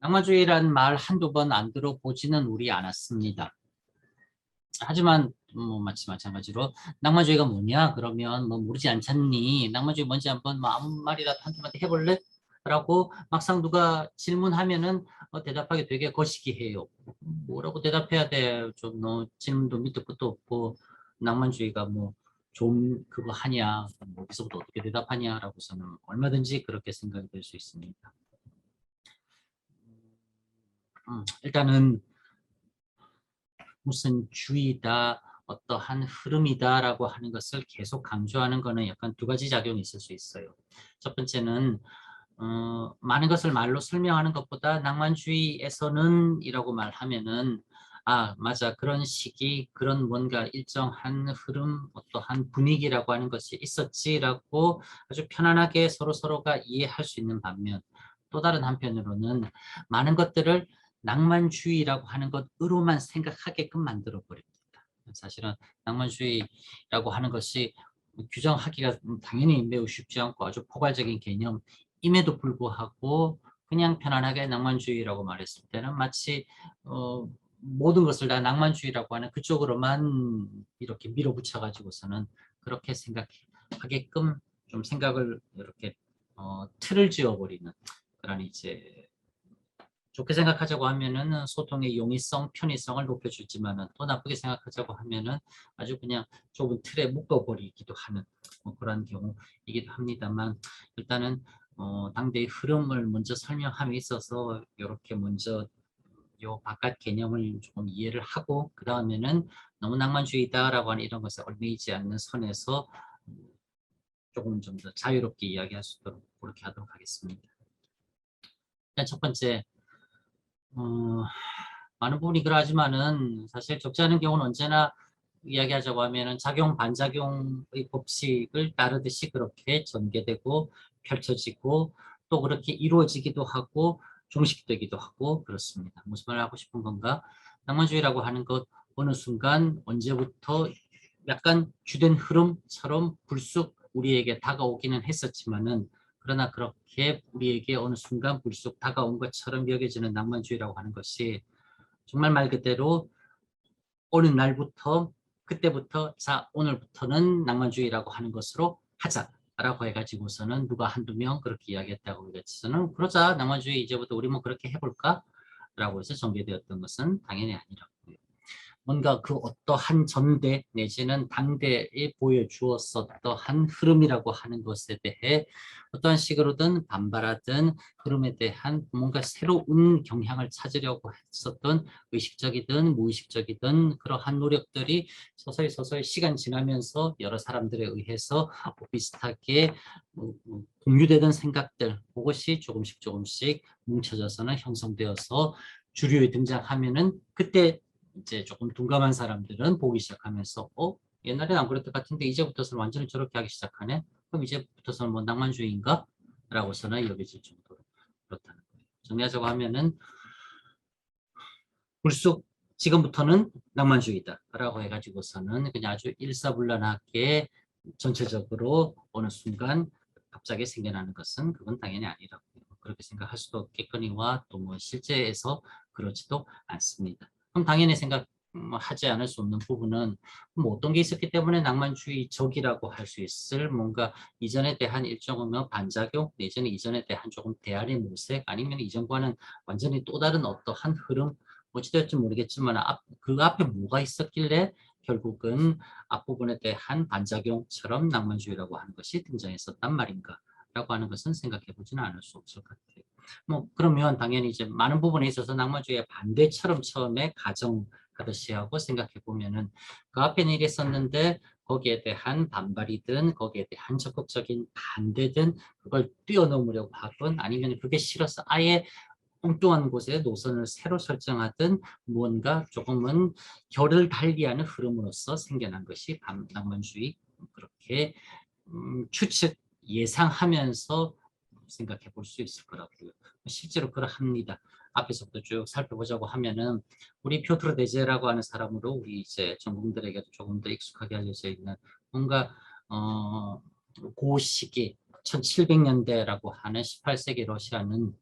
낭만주의라는 말 한두 번 안 들어보지는 우리 않았습니다. 하지만 마치 마찬가지로 낭만주의가 뭐냐 그러면 모르지 않잖니, 낭만주의 뭔지 한번 아무 말이라도 한두마디 해볼래? 라고 막상 누가 질문하면은 대답하기 되게 거시기해요. 뭐라고 대답해야 돼? 좀 질문도 밑도 끝도 없고, 낭만주의가 좀 그거 하냐, 여기서부터 어떻게 대답하냐라고서는 얼마든지 그렇게 생각이 될 수 있습니다. 일단은 무슨 주의다, 어떠한 흐름이다라고 하는 것을 계속 강조하는 것은 약간 두 가지 작용이 있을 수 있어요. 첫 번째는 많은 것을 말로 설명하는 것보다 낭만주의에서는 이라고 말하면은 맞아, 그런 시기, 그런 뭔가 일정한 흐름, 어떠한 분위기라고 하는 것이 있었지라고 아주 편안하게 서로가 이해할 수 있는 반면, 또 다른 한편으로는 많은 것들을 낭만주의라고 하는 것으로만 생각하게끔 만들어 버립니다. 사실은 낭만주의라고 하는 것이 규정하기가 당연히 매우 쉽지 않고 아주 포괄적인 개념임에도 불구하고, 그냥 편안하게 낭만주의라고 말했을 때는 마치 모든 것을 다 낭만주의라고 하는 그쪽으로만 이렇게 밀어붙여 가지고서는 그렇게 생각하게끔 좀 생각을 이렇게 틀을 지어버리는 그런, 이제 좋게 생각하자고 하면은 소통의 용이성, 편의성을 높여주지만은, 또 나쁘게 생각하자고 하면은 아주 그냥 좁은 틀에 묶어버리기도 하는 그런 경우이기도 합니다만, 일단은 당대의 흐름을 먼저 설명함에 있어서 이렇게 먼저 요 바깥 개념을 조금 이해를 하고, 그 다음에는 너무 낭만주의다라고 하는 이런 것에 얽매이지 않는 선에서 조금 좀 더 자유롭게 이야기할 수 있도록 그렇게 하도록 하겠습니다. 일단 첫 번째, 많은 부분이 그러하지만은 사실 적지 않은 경우는 언제나 이야기하자고 하면은 작용 반작용의 법칙을 따르듯이 그렇게 전개되고 펼쳐지고, 또 그렇게 이루어지기도 하고 종식되기도 하고 그렇습니다. 무슨 말을 하고 싶은 건가? 낭만주의라고 하는 것, 어느 순간 언제부터 약간 주된 흐름처럼 불쑥 우리에게 다가오기는 했었지만은, 그러나 그렇게 우리에게 어느 순간 불쑥 다가온 것처럼 여겨지는 낭만주의라고 하는 것이 정말 말 그대로 어느 날부터, 그때부터 자 오늘부터는 낭만주의라고 하는 것으로 하자라고 해가지고서는 누가 한두 명 그렇게 이야기했다고 해서는 그러자 낭만주의 이제부터 우리 그렇게 해볼까? 라고 해서 전개되었던 것은 당연히 아니라고요. 뭔가 그 어떠한 전대 내지는 당대에 보여주었었던 흐름이라고 하는 것에 대해 어떠한 식으로든 반발하든, 흐름에 대한 뭔가 새로운 경향을 찾으려고 했었던 의식적이든 무의식적이든 그러한 노력들이 서서히 시간 지나면서 여러 사람들에 의해서 비슷하게 공유되던 생각들, 그것이 조금씩 뭉쳐져서는 형성되어서 주류에 등장하면은, 그때 이제 조금 둔감한 사람들은 보기 시작하면서 옛날엔 안 그랬던 것 같은데 이제부터서는 완전히 저렇게 하기 시작하네? 그럼 이제부터서는 낭만주의인가? 라고서는 여겨질 정도로 그렇다는 거예요. 정리하자고 하면은 불쑥 지금부터는 낭만주의다 라고 해가지고서는 그냥 아주 일사불란하게 전체적으로 어느 순간 갑자기 생겨나는 것은, 그건 당연히 아니라고 그렇게 생각할 수도 없겠거니와, 또 실제에서 그렇지도 않습니다. 그럼 당연히 생각하지 않을 수 없는 부분은 어떤 게 있었기 때문에 낭만주의적이라고 할 수 있을 뭔가 이전에 대한 일종의 반작용, 내지는 이전에 대한 조금 대안의 모색, 아니면 이전과는 완전히 또 다른 어떠한 흐름, 어찌될지 모르겠지만 그 앞에 뭐가 있었길래 결국은 앞부분에 대한 반작용처럼 낭만주의라고 하는 것이 등장했었단 말인가 라고 하는 것은 생각해 보지는 않을 수 없을 것 같아요. 그러면 당연히 이제 많은 부분에 있어서 낭만주의의 반대처럼 처음에 가정하듯이 하고 생각해 보면은, 그 앞에는 이랬었는데 거기에 대한 반발이든 거기에 대한 적극적인 반대든 그걸 뛰어넘으려고 하건, 아니면 그게 싫어서 아예 엉뚱한 곳에 노선을 새로 설정하든, 무언가 조금은 결을 달리하는 흐름으로서 생겨난 것이 낭만주의, 그렇게 추측 예상하면서 생각해 볼 수 있을 거라고요. 실제로 그러합니다. 앞에서부터 쭉 살펴보자고 하면은, 우리 표트르 데제라고 하는 사람으로 우리 이제 전공들에게도 조금 더 익숙하게 알려져 있는 뭔가 그 시기 1700년대라고 하는 18세기 러시아는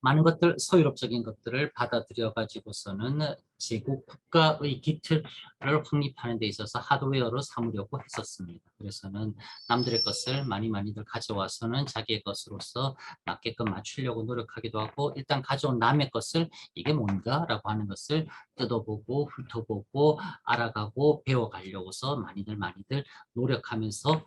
많은 것들, 소유롭적인 것들을 받아들여 가지고서는 제국 국가의 기틀을 확립하는 데 있어서 하드웨어로 삼으려고 했었습니다. 그래서는 남들의 것을 많이들 가져와서는 자기의 것으로서 맞게끔 맞추려고 노력하기도 하고, 일단 가져온 남의 것을 이게 뭔가라고 하는 것을 뜯어보고 훑어보고 알아가고 배워가려고서 많이들 노력하면서,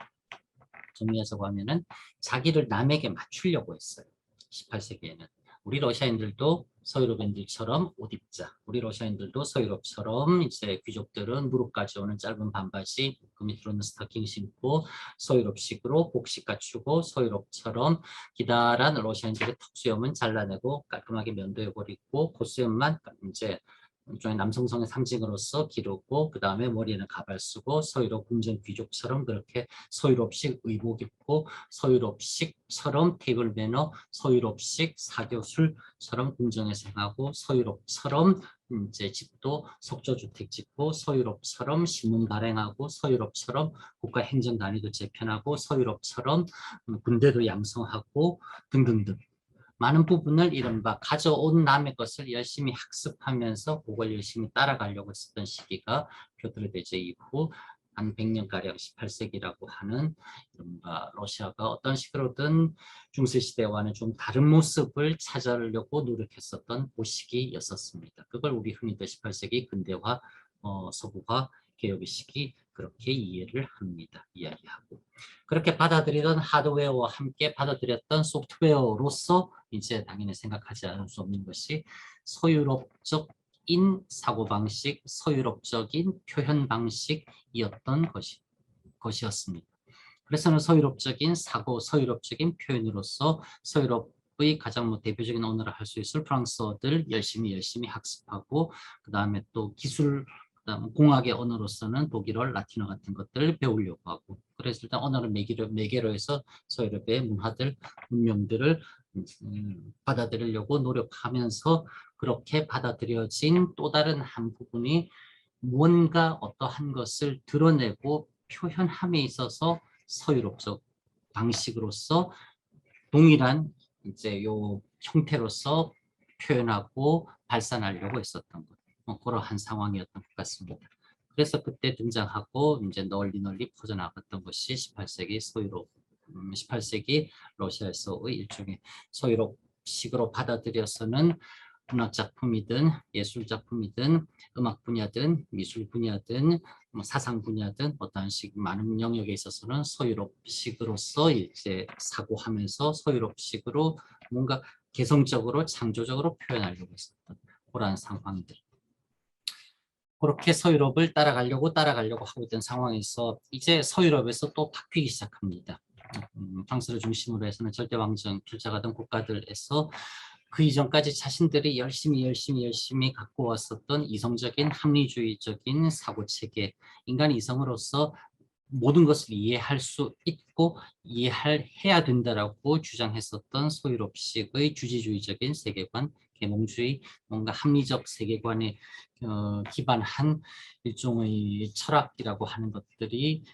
정리해서 하면은 자기를 남에게 맞추려고 했어요. 18세기에는. 우리 러시아인들도 서유럽인들처럼 옷 입자. 우리 러시아인들도 서유럽처럼 이제 귀족들은 무릎까지 오는 짧은 반바지, 그 밑으로는 스타킹 신고 서유럽식으로 복식 갖추고 서유럽처럼 기다란 러시아인들의 턱수염은 잘라내고 깔끔하게 면도해버리고 콧수염만 이제 일종의 남성성의 상징으로서 기르고, 그 다음에 머리에는 가발 쓰고 서유럽 궁전 귀족처럼 그렇게 서유럽식 의복 입고 서유럽식처럼 테이블 매너, 서유럽식 사교술처럼 궁정에서 행하고, 서유럽처럼 이제 집도 석조주택 짓고, 서유럽처럼 신문 발행하고, 서유럽처럼 국가 행정 단위도 재편하고, 서유럽처럼 군대도 양성하고 등등등. 많은 부분을 이른바 가져온 남의 것을 열심히 학습하면서 그걸 열심히 따라가려고 했었던 시기가 표트르 대제 이후 한 100년가량 18세기라고 하는, 이른바 러시아가 어떤 식으로든 중세시대와는 좀 다른 모습을 찾아내려고 노력했었던 그 시기였었습니다. 그걸 우리 흔히들 18세기 근대화, 서구화 개혁의 시기 그렇게 이해를 합니다. 이야기하고. 그렇게 받아들이던 하드웨어와 함께 받아들였던 소프트웨어로서 이제 당연히 생각하지 않을 수 없는 것이 소유럽적인 사고방식, 소유럽적인 표현 방식이었던 것이었습니다. 그래서는 소유럽적인 사고, 소유럽적인 표현으로서 소유럽의 가장 대표적인 언어를 할 수 있을 프랑스어들 열심히 학습하고, 그 다음에 또 기술, 그다음 공학의 언어로서는 독일어, 라틴어 같은 것들을 배우려고 하고, 그래서 일단 언어를 매개로 해서 서유럽의 문화들, 문명들을 받아들이려고 노력하면서, 그렇게 받아들여진 또 다른 한 부분이 무언가 어떠한 것을 드러내고 표현함에 있어서 서유럽적 방식으로서 동일한 이제 요 형태로서 표현하고 발산하려고 했었던 것. 그러한 상황이었던 것 같습니다. 그래서 그때 등장하고 이제 널리 퍼져나갔던 것이 18세기 소유럽, 18세기 러시아에서의 일종의 소유럽식으로 받아들여서는 문학 작품이든 예술 작품이든 음악 분야든 미술 분야든 사상 분야든 어떠한 식 많은 영역에 있어서는 서유럽식으로서 이제 사고하면서 서유럽식으로 뭔가 개성적으로 창조적으로 표현하려고 했었던 그러한 상황들. 그렇게 서유럽을 따라가려고 하고 있던 상황에서 이제 서유럽에서 또 바뀌기 시작합니다. 프랑스를 중심으로 해서는 절대왕정 필자가던 국가들에서 그 이전까지 자신들이 열심히 갖고 왔었던 이성적인 합리주의적인 사고체계, 인간의 이성으로서 모든 것을 이해할 수 있고 해야 된다라고 주장했었던 소유롭식의 주지주의적인 세계관, 계몽주의, 뭔가 합리적 세계관에 기반한 일종의 철학이라고 하는 것들이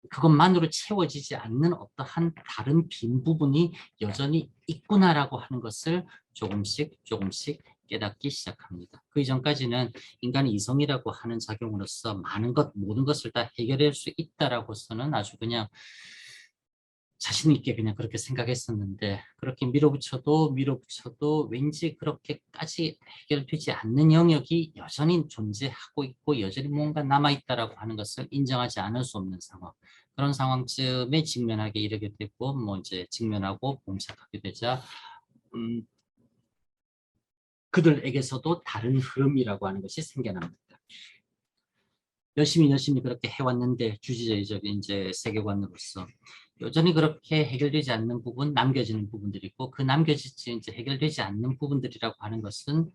그것만으로 채워지지 않는 어떠한 다른 빈 부분이 여전히 있구나라고 하는 것을 조금씩 깨닫기 시작합니다. 그 이전까지는 인간의 이성이라고 하는 작용으로서 모든 것을 다 해결할 수 있다라고서는 아주 그냥 자신 있게 그냥 그렇게 생각했었는데, 그렇게 밀어붙여도 왠지 그렇게까지 해결되지 않는 영역이 여전히 존재하고 있고 여전히 뭔가 남아있다라고 하는 것을 인정하지 않을 수 없는 상황, 그런 상황쯤에 직면하게 이르게 되고 이제 직면하고 봉착하게 되자 그들에게서도 다른 흐름이라고 하는 것이 생겨납니다. 열심히 그렇게 해왔는데 주지자의적인 이제 세계관으로서 여전히 그렇게 해결되지 않는 부분, 남겨지는 부분들이 있고, 그 남겨지지 이제 해결되지 않는 부분들이라고 하는 것은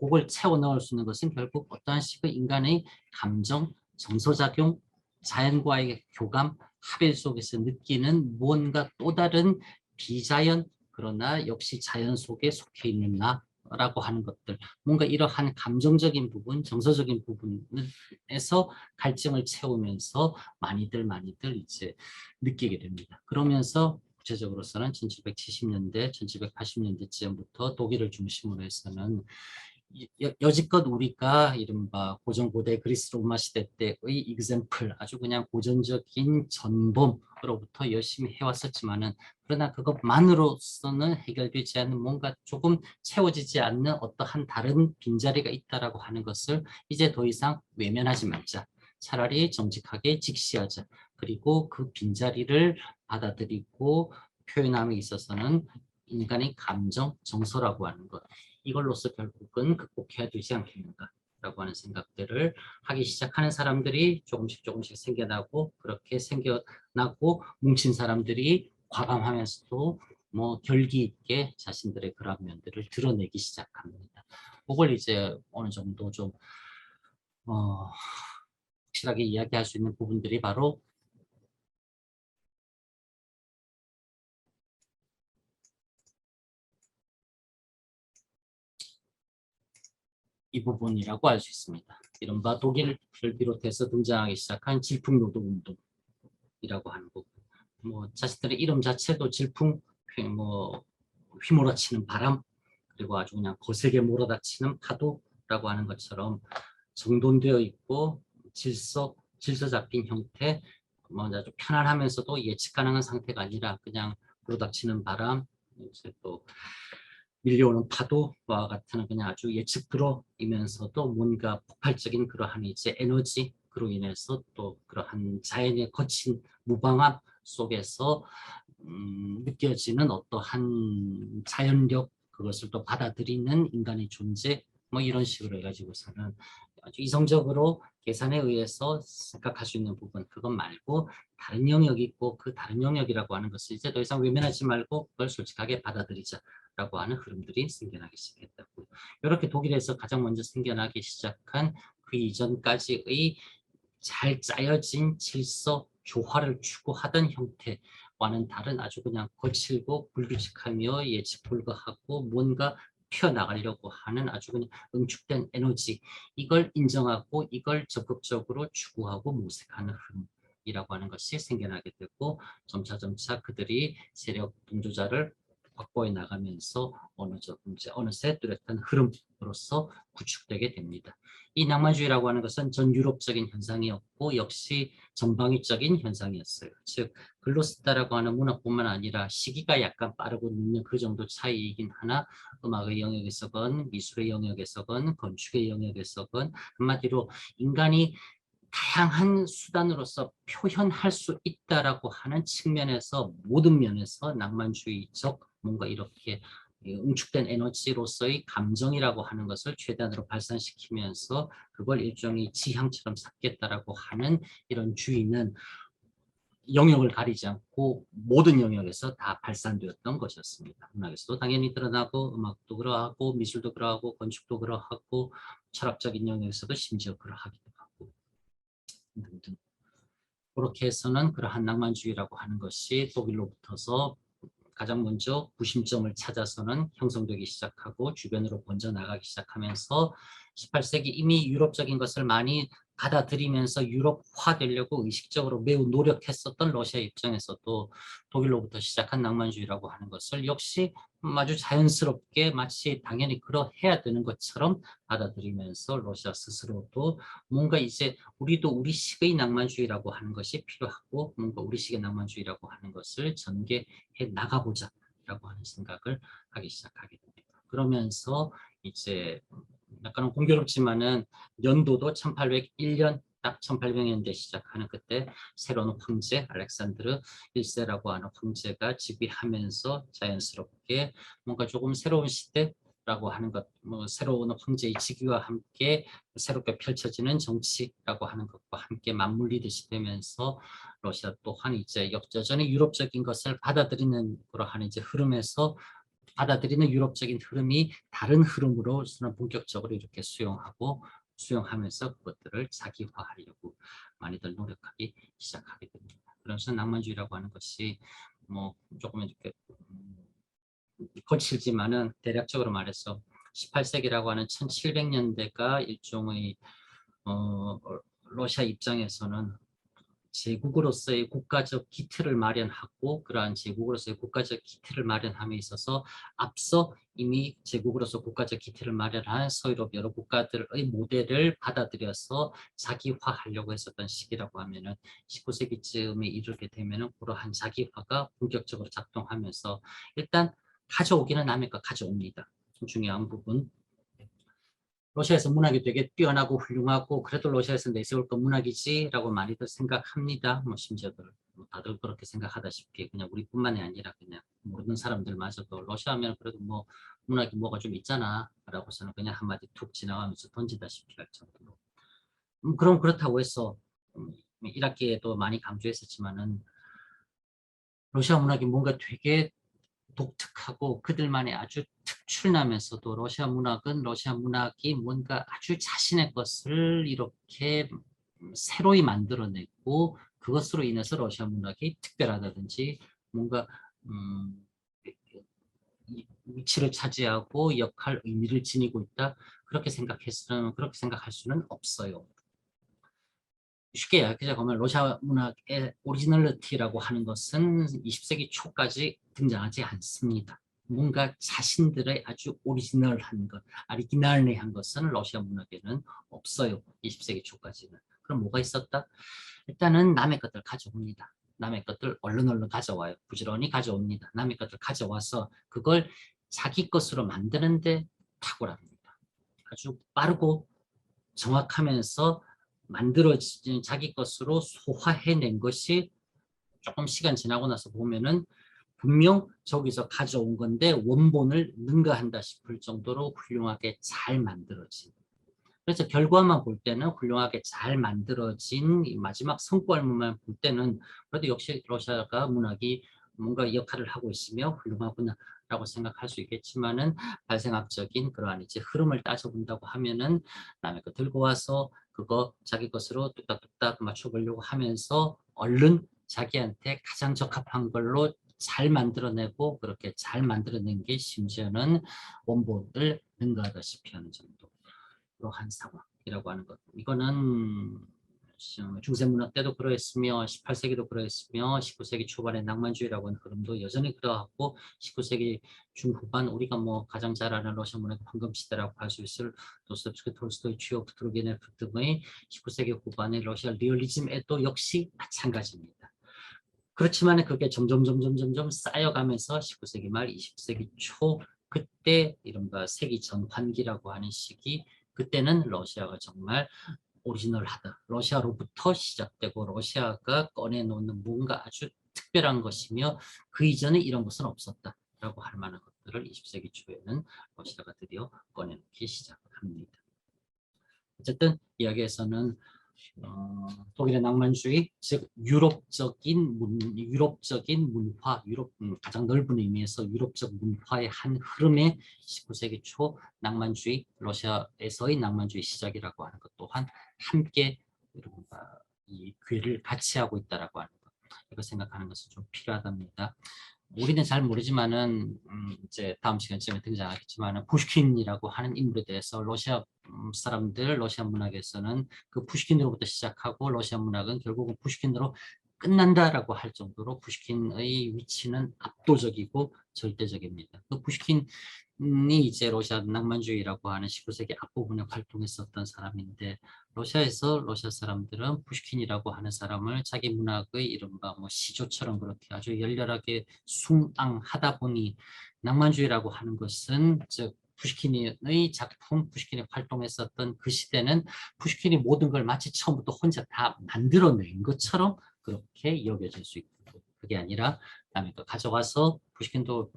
그걸 채워 넣을 수 있는 것은 결국 어떠한 식의 인간의 감정, 정서작용, 자연과의 교감, 합일 속에서 느끼는 무언가 또 다른 비자연, 그러나 역시 자연 속에 속해 있는 나라고 하는 것들, 뭔가 이러한 감정적인 부분, 정서적인 부분에서 갈증을 채우면서 많이들 이제 느끼게 됩니다. 그러면서 국제적으로서는 1770년대, 1780년대쯤부터 독일을 중심으로 해서는 여지껏 우리가 이른바 고전고대 그리스 로마 시대 때의 example, 아주 그냥 고전적인 전범으로부터 열심히 해왔었지만은, 그러나 그것만으로서는 해결되지 않는 뭔가 조금 채워지지 않는 어떠한 다른 빈자리가 있다라고 하는 것을 이제 더 이상 외면하지 말자. 차라리 정직하게 직시하자. 그리고 그 빈자리를 받아들이고 표현함에 있어서는 인간의 감정, 정서라고 하는 것, 이걸로서 결국은 극복해야 되지 않겠는가라고 하는 생각들을 하기 시작하는 사람들이 조금씩 생겨나고, 그렇게 생겨나고 뭉친 사람들이 과감하면서도 뭐 결기 있게 자신들의 그런 면들을 드러내기 시작합니다. 그걸 이제 어느 정도 좀 확실하게 이야기할 수 있는 부분들이 바로 이 부분이라고 할 수 있습니다. 이른바 독일을 비롯해서 등장하기 시작한 질풍노도운동이라고 하는 부분. 뭐 자신들의 이름 자체도 질풍, 뭐 휘몰아치는 바람, 그리고 아주 그냥 거세게 몰아닥치는 파도라고 하는 것처럼 정돈되어 있고 질서 잡힌 형태, 뭐 아주 편안하면서도 예측 가능한 상태가 아니라 그냥 불어닥치는 바람, 이제 또 밀려오는 파도와 같은 그냥 아주 예측 불허이면서도 뭔가 폭발적인 그러한 이제 에너지, 그로 인해서 또 그러한 자연의 거친 무방함 속에서 느껴지는 어떠한 자연력, 그것을 또 받아들이는 인간의 존재, 뭐 이런 식으로 해가지고서는 아주 이성적으로 계산에 의해서 생각할 수 있는 부분, 그것 말고 다른 영역이 있고, 그 다른 영역이라고 하는 것을 이제 더 이상 외면하지 말고 그걸 솔직하게 받아들이자라고 하는 흐름들이 생겨나기 시작했다고. 이렇게 독일에서 가장 먼저 생겨나기 시작한 그 이전까지의 잘 짜여진 질서, 조화를 추구하던 형태와는 다른 아주 그냥 거칠고 불규칙하며 예측 불가하고 뭔가 펴나가려고 하는 아주 그냥 응축된 에너지, 이걸 인정하고 이걸 적극적으로 추구하고 모색하는 흐름이라고 하는 것이 생겨나게 되고, 점차 그들이 세력 동조자를 확보해 나가면서 어느새 뚜렷한 흐름으로서 구축되게 됩니다. 이 낭만주의라고 하는 것은 전 유럽적인 현상이었고 역시 전방위적인 현상이었어요. 즉 글로스타라고 하는 문학뿐만 아니라 시기가 약간 빠르고 늦는 그 정도 차이이긴 하나, 음악의 영역에서건 미술의 영역에서건 건축의 영역에서건 한마디로 인간이 다양한 수단으로서 표현할 수 있다라고 하는 측면에서 모든 면에서 낭만주의적 뭔가 이렇게 응축된 에너지로서의 감정이라고 하는 것을 최대한으로 발산시키면서 그걸 일종의 지향처럼 삼겠다라고 하는 이런 주의는 영역을 가리지 않고 모든 영역에서 다 발산되었던 것이었습니다. 문학에서도 당연히 드러나고, 음악도 그러하고, 미술도 그러하고, 건축도 그러하고, 철학적인 영역에서도 심지어 그러하기도 하고 등등. 그렇게 해서는 그러한 낭만주의라고 하는 것이 독일로부터서 가장 먼저 구심점을 찾아서는 형성되기 시작하고 주변으로 번져나가기 시작하면서 18세기 이미 유럽적인 것을 많이 받아들이면서 유럽화되려고 의식적으로 매우 노력했었던 러시아 입장에서도 독일로부터 시작한 낭만주의라고 하는 것을 역시 아주 자연스럽게 마치 당연히 그러해야 되는 것처럼 받아들이면서 러시아 스스로도 뭔가 이제 우리도 우리식의 낭만주의라고 하는 것이 필요하고 뭔가 우리식의 낭만주의라고 하는 것을 전개해 나가보자라고 하는 생각을 하기 시작하게 됩니다. 그러면서 이제 약간은 공교롭지만은 연도도 1801년 딱 1800년대 시작하는 그때 새로운 황제 알렉산드르 1세라고 하는 황제가 즉위하면서 자연스럽게 뭔가 조금 새로운 시대라고 하는 것, 뭐 새로운 황제의 즉위와 함께 새롭게 펼쳐지는 정치라고 하는 것과 함께 맞물리듯이 되면서 러시아 또한 이제 여전히 유럽적인 것을 받아들이는 그러한 이제 흐름에서 받아들이는 유럽적인 흐름이 다른 흐름으로서는 본격적으로 이렇게 수용하면서 그것들을 자기화하려고 많이들 노력하기 시작하게 됩니다. 그래서 낭만주의라고 하는 것이 뭐 조금 이렇게 거칠지만은 대략적으로 말해서 18세기라고 하는 1700년대가 일종의 러시아 입장에서는 제국으로서의 국가적 기틀을 마련하고 그러한 제국으로서의 국가적 기틀을 마련함에 있어서 앞서 이미 제국으로서 국가적 기틀을 마련한 서유럽 여러 국가들의 모델을 받아들여서 자기화하려고 했었던 시기라고 하면은 19세기쯤에 이르게 되면은 그러한 자기화가 본격적으로 작동하면서 일단 가져오기는 남의 거 가져옵니다. 중요한 부분. 러시아에서 문학이 되게 뛰어나고 훌륭하고 그래도 러시아에서 내세울 건 문학이지라고 많이들 생각합니다. 뭐 심지어들 다들 그렇게 생각하다시피 그냥 우리뿐만이 아니라 그냥 모르는 사람들마저도 러시아 하면 그래도 뭐 문학이 뭐가 좀 있잖아 라고서는 그냥 한마디 툭 지나가면서 던지다시피 할 정도로 그럼 그렇다고 해서 1학기에도 많이 강조했었지만은 러시아 문학이 뭔가 되게 독특하고 그들만의 아주 특출나면서도 러시아 문학이 뭔가 아주 자신의 것을 이렇게 새로이 만들어내고 그것으로 인해서 러시아 문학이 특별하다든지 뭔가 음, 위치를 차지하고 역할, 의미를 지니고 있다. 그렇게 생각할 수는 없어요. 쉽게 이야기하자면 러시아 문학의 오리지널리티라고 하는 것은 20세기 초까지 등장하지 않습니다. 뭔가 자신들의 아주 오리지널한 것, 아리기날리한 것은 러시아 문학에는 없어요. 20세기 초까지는. 그럼 뭐가 있었다? 일단은 남의 것들 가져옵니다. 남의 것들 얼른 가져와요. 부지런히 가져옵니다. 남의 것들 가져와서 그걸 자기 것으로 만드는데 탁월합니다. 아주 빠르고 정확하면서 만들어진 자기 것으로 소화해낸 것이 조금 시간 지나고 나서 보면은 분명 저기서 가져온 건데 원본을 능가한다 싶을 정도로 훌륭하게 잘 만들어진. 그래서 결과만 볼 때는 훌륭하게 잘 만들어진 마지막 성과물만 볼 때는 그래도 역시 러시아가 문학이 뭔가 역할을 하고 있으며 훌륭하구나라고 생각할 수 있겠지만은 발생학적인 그러한 이제 흐름을 따져본다고 하면은 남의 거 들고 와서 그거 자기 것으로 뚝딱뚝딱 맞춰보려고 하면서 얼른 자기한테 가장 적합한 걸로 잘 만들어내고 그렇게 잘 만들어낸 게 심지어는 원본을 능가하다시피 하는 정도. 한 상황이라고 하는 것. 이거는 중세문화 때도 그러했으며 18세기도 그러했으며 19세기 초반의 낭만주의라고 하는 흐름도 여전히 그러하고 19세기 중후반 우리가 뭐 가장 잘 아는 러시아 문화의 황금시대라고 할 수 있을 도스토옙스키, 톨스토이, 취업, 트루게네프 등의 19세기 후반의 러시아 리얼리즘에도 역시 마찬가지입니다. 그렇지만 그게 점점 쌓여가면서 19세기 말 20세기 초 그때 이른바 세기 전환기라고 하는 시기 그때는 러시아가 정말 오리지널하다. 러시아로부터 시작되고 러시아가 꺼내놓는 뭔가 아주 특별한 것이며 그 이전에 이런 것은 없었다라고 할 만한 것들을 20세기 초에는 러시아가 드디어 꺼내놓기 시작합니다. 어쨌든 이야기에서는 독일의 낭만주의, 즉 유럽적인 문화, 가장 넓은 의미에서 유럽적 문화의 한 흐름의 19세기 초 낭만주의, 러시아에서의 낭만주의 시작이라고 하는 것 또한 함께 이 괴를 같이 하고 있다라고 하는 것, 이거 생각하는 것은 좀 필요하답니다. 우리는 잘 모르지만은 이제 다음 시간쯤에 등장하겠지만은 푸시킨이라고 하는 인물에 대해서 러시아 사람들, 러시아 문학에서는 그 푸시킨으로부터 시작하고 러시아 문학은 결국은 푸시킨으로 끝난다라고 할 정도로 푸시킨의 위치는 압도적이고 절대적입니다. 그 푸시킨이 이제 러시아 낭만주의라고 하는 19세기 앞부분에 활동했었던 사람인데 러시아에서 러시아 사람들은 푸시킨이라고 하는 사람을 자기 문학의 이른바 뭐 시조처럼 그렇게 아주 열렬하게 숭앙하다 보니 낭만주의라고 하는 것은 즉 푸시킨의 작품, 푸시킨이 활동했었던 그 시대는 푸시킨이 모든 걸 마치 처음부터 혼자 다 만들어낸 것처럼 그렇게 여겨질 수 있고 그게 아니라 남의 거 가져가서 푸시킨도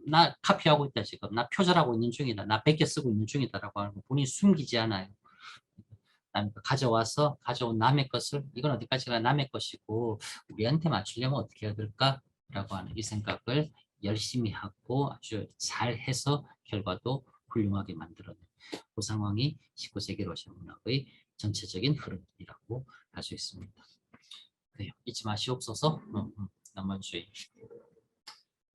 나 카피하고 있다 지금 나 표절하고 있는 중이다 나 베껴 쓰고 있는 중이다라고 하는 거 본인이 숨기지 않아요. 남의 거 가져와서 가져온 남의 것을 이건 어디까지가 남의 것이고 우리한테 맞추려면 어떻게 해야 될까라고 하는 이 생각을 열심히 하고 아주 잘해서 결과도 훌륭하게 만들어낸 그 상황이 19세기 러시아 문학의 전체적인 흐름이라고 할 수 있습니다. 네, 잊지 마시옵소서. 낭만주의.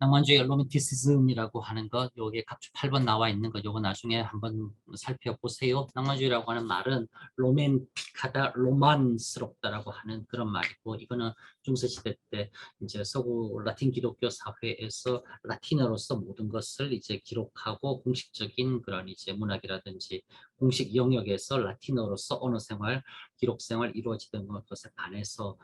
낭만주의 로맨티시즘이라고 하는 것, 여기에 각주 8번 나와 있는 것, 요거 나중에 한번 살펴보세요. 낭만주의라고 하는 말은 로맨틱하다, 로만스럽다라고 하는 그런 말이고, 이거는 중세시대 때 이제 서구 라틴 기독교 사회에서 라틴어로서 모든 것을 이제 기록하고 공식적인 그런 이제 문학이라든지 공식 영역에서 라틴어로서 언어 생활, 기록 생활 이루어지던 것에 반해서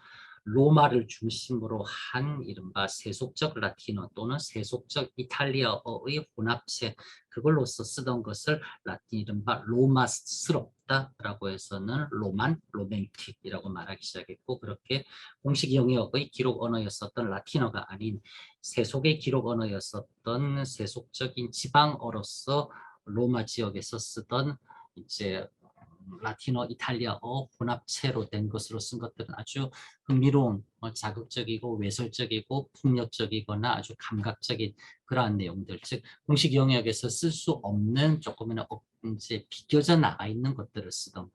로마를 중심으로 한 이른바 세속적 라틴어 또는 세속적 이탈리아어의 혼합체, 그걸로서 쓰던 것을 라틴 이른바 로마스럽다라고 해서는 로만, 로맨틱이라고 말하기 시작했고, 그렇게 공식 영역의 기록 언어였었던 라틴어가 아닌 세속의 기록 언어였었던 세속적인 지방어로서 로마 지역에서 쓰던 이제 라틴어, 이탈리아어 혼합체로 된 것으로 쓴 것들은 아주 흥미로운, 자극적이고 외설적이고 폭력적이거나 아주 감각적인 그러한 내용들, 즉 공식 영역에서 쓸 수 없는 조금이나 이제 비껴져 나가 있는 것들을 쓰던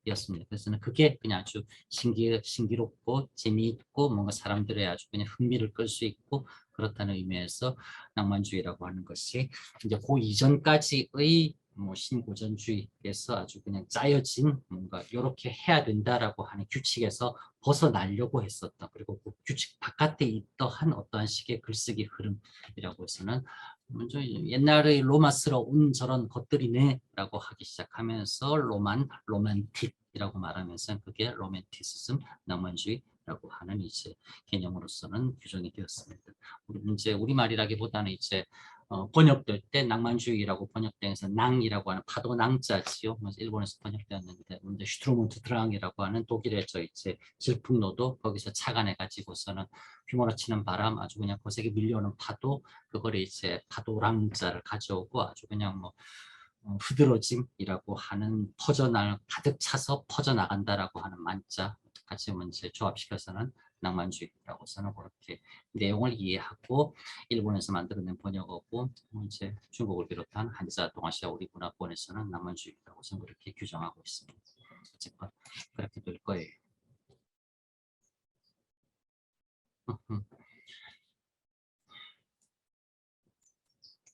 것이었습니다. 그래서 그게 그냥 아주 신기롭고 재미있고 뭔가 사람들의 아주 그냥 흥미를 끌 수 있고 그렇다는 의미에서 낭만주의라고 하는 것이 이제 그 이전까지의 뭐 신고전주의에서 아주 그냥 짜여진 뭔가 이렇게 해야 된다라고 하는 규칙에서 벗어나려고 했었던, 그리고 그 규칙 바깥에 있던 어떠한 식의 글쓰기 흐름이라고 해서는 먼저 옛날의 로마스러운 저런 것들이네라고 하기 시작하면서 로맨틱이라고 말하면서 그게 로맨티시즘, 낭만주의라고 하는 이제 개념으로서는 규정이 되었습니다. 이제 우리말이라기보다는 이제 번역될 때 낭만주의라고 번역되면서 낭이라고 하는 파도 낭자지요. 일본에서 번역되었는데, 근데 슈트루먼트 드랑이라고 하는 독일의 저 이제 질풍노도 거기서 착안해 가지고서는 휘몰아치는 바람, 아주 그냥 거세게 밀려오는 파도, 그거를 이제 파도랑자를 가져오고 아주 그냥 뭐 흐드러짐이라고 하는 가득 차서 퍼져나간다라고 하는 만자 같이 이제 조합시켜서는 낭만주의라고서는 그렇게 내용을 이해하고 일본에서 만들어낸 번역어고 이제 중국을 비롯한 한자, 동아시아 우리 문화권에서는 낭만주의라고서는 그렇게 규정하고 있습니다. 어쨌건 그렇게 될 거예요.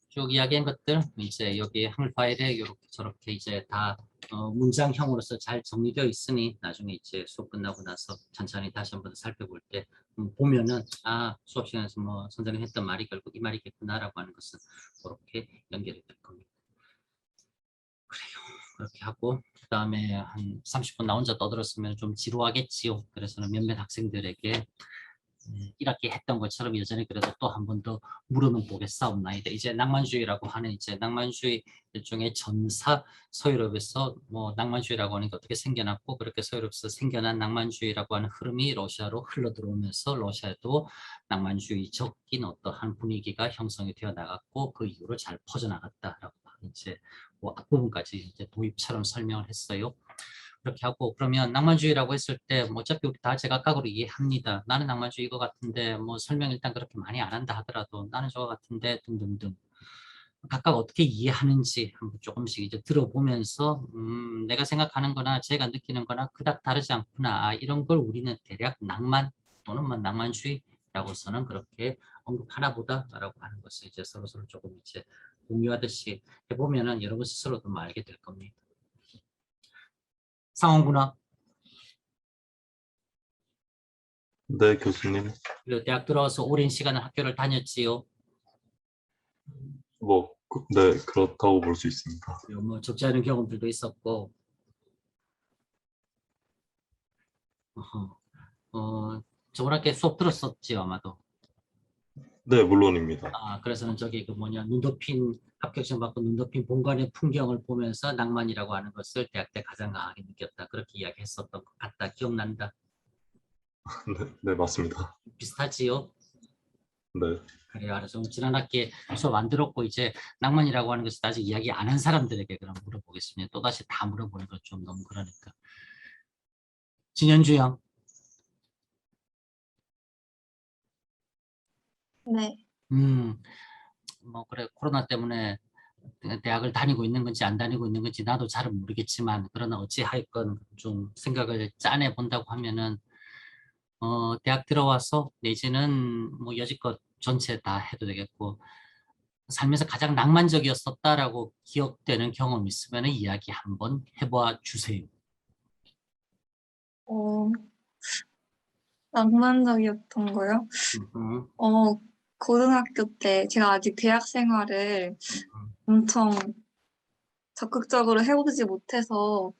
쭉 이야기한 것들 이제 여기 한글 파일에 이렇게 저렇게 이제 다 문장형으로서 잘 정리되어 있으니 나중에 이제 수업 끝나고 나서 천천히 다시 한번 살펴볼 때 보면은 수업 시간에서 뭐 선생님이 했던 말이 결국 이 말이겠구나라고 하는 것은 그렇게 연결이 될 겁니다. 그래요. 그렇게 하고 그 다음에 한 30분 나 혼자 떠들었으면 좀 지루하겠지요. 그래서는 몇몇 학생들에게 1학기 했던 것처럼 여전히 그래도 또 한 번 더 물어는 보겠사옵나이다. 이제 낭만주의라고 하는 이제 낭만주의 일종의 전사, 서유럽에서 뭐 낭만주의라고 하는 게 어떻게 생겨났고 그렇게 서유럽에서 생겨난 낭만주의라고 하는 흐름이 러시아로 흘러들어오면서 러시아도 낭만주의적인 어떠한 분위기가 형성이 되어 나갔고 그 이후로 잘 퍼져나갔다라고 이제 뭐 앞부분까지 이제 도입처럼 설명을 했어요. 그렇게 하고 그러면 낭만주의라고 했을 때뭐 어차피 우리 다 제각각으로 이해합니다. 나는 낭만주의 이거 같은데 뭐 설명 일단 그렇게 많이 안 한다 하더라도 나는 저거 같은데 등등등 각각 어떻게 이해하는지 한번 조금씩 이제 들어보면서 내가 생각하는 거나 제가 느끼는 거나 그닥 다르지 않구나 이런 걸 우리는 대략 낭만 또는 뭐 낭만주의라고서는 그렇게 언급하나 보다라고 하는 것을 이제 서로서로 조금 이제 공유하듯이 해보면은 여러분 스스로도 뭐 알게 될 겁니다. 상황구나. 네, 교수님. 그리고 대학 들어와서 오랜 시간을 학교를 다녔지요. 네, 그렇다고 볼 수 있습니다. 그리고 뭐 적지 않은 경험들도 있었고, 저번 학기에 수업 들었었지요, 아마도. 네, 물론입니다. 그래서는 저기 그 뭐냐, 눈높인, 합격증 받고 눈높인 본관의 풍경을 보면서 낭만이라고 하는 것을 대학 때 가장 강하게 느꼈다. 그렇게 이야기했었던 것 같다. 기억난다. 네, 맞습니다. 비슷하지요? 네. 그래요. 알아서 지난 학기에 수업 안 들었고 이제 낭만이라고 하는 것을 아직 이야기 안 한 사람들에게 그럼 물어보겠습니다. 또다시 다 물어보는 건 좀 너무 그러니까. 진현주 형. 네. 뭐 그래 코로나 때문에 대학을 다니고 있는 건지 안 다니고 있는 건지 나도 잘은 모르겠지만 그러나 어찌하였건 좀 생각을 짜내 본다고 하면은 대학 들어와서 내지는 뭐 여지껏 전체 다 해도 되겠고 살면서 가장 낭만적이었었다라고 기억되는 경험 있으면 이야기 한번 해봐 주세요. 어, 낭만적이었던 거요? 음, 어, 고등학교 때 제가 아직 대학 생활을 엄청 적극적으로 해보지 못해서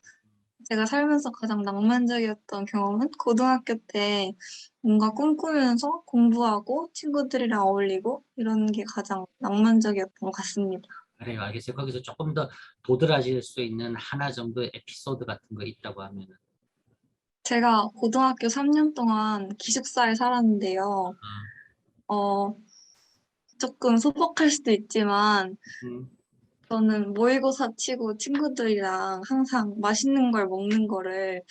제가 살면서 가장 낭만적이었던 경험은 고등학교 때 뭔가 꿈꾸면서 공부하고 친구들이랑 어울리고 이런 게 가장 낭만적이었던 것 같습니다. 그래요, 알겠어요. 거기서 조금 더 도드라질 수 있는 하나 정도의 에피소드 같은 거 있다고 하면은. 제가 고등학교 3년 동안 기숙사에 살았는데요. 아, 어, 조금 소박할 수도 있지만 음, 저는 모의고사 치고 친구들이랑 항상 맛있는 걸 먹는 거를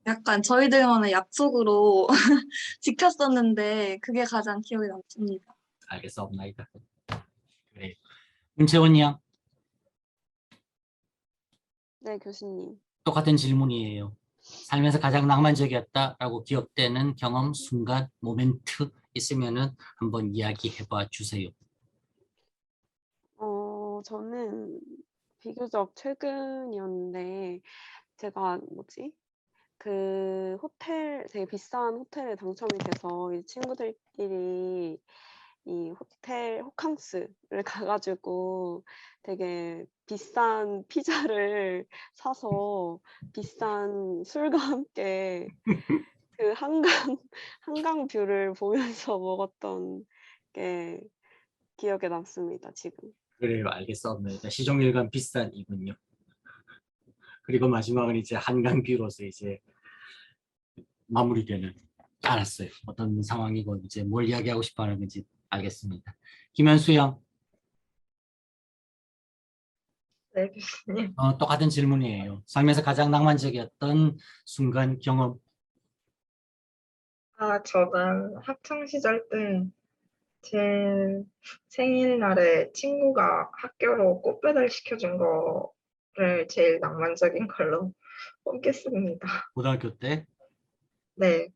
약간 저희들만의 약속으로 지켰었는데 그게 가장 기억에 남습니다. 알겠습니다. 그래요. 김채원 양, 네, 교수님. 똑같은 질문이에요. 살면서 가장 낭만적이었다라고 기억되는 경험, 순간, 모멘트 있으면은 한번 이야기해봐 주세요. 저는 비교적 최근이었는데, 제가 뭐지? 그 호텔, 되게 비싼 호텔에 당첨이 돼서 이 친구들끼리 이 호텔 호캉스를 가가지고 되게 비싼 피자를 사서 비싼 술과 함께 그 한강 뷰를 보면서 먹었던 게 기억에 남습니다, 지금. 그래요, 알겠습니다. 시종일관 비싼 이군요. 그리고 마지막은 이제 한강뷰로서 이제 마무리되는. 알았어요. 어떤 상황이고 이제 뭘 이야기하고 싶어 하는 건지 알겠습니다. 김현수 양, 네, 교수님. 똑같은 질문이에요. 삶에서 가장 낭만적이었던 순간 경험. 저는 학창 시절 때 제 생일날에 친구가 학교로 꽃배달 시켜준 거를 제일 낭만적인 걸로 꼽겠습니다. 고등학교 때 네,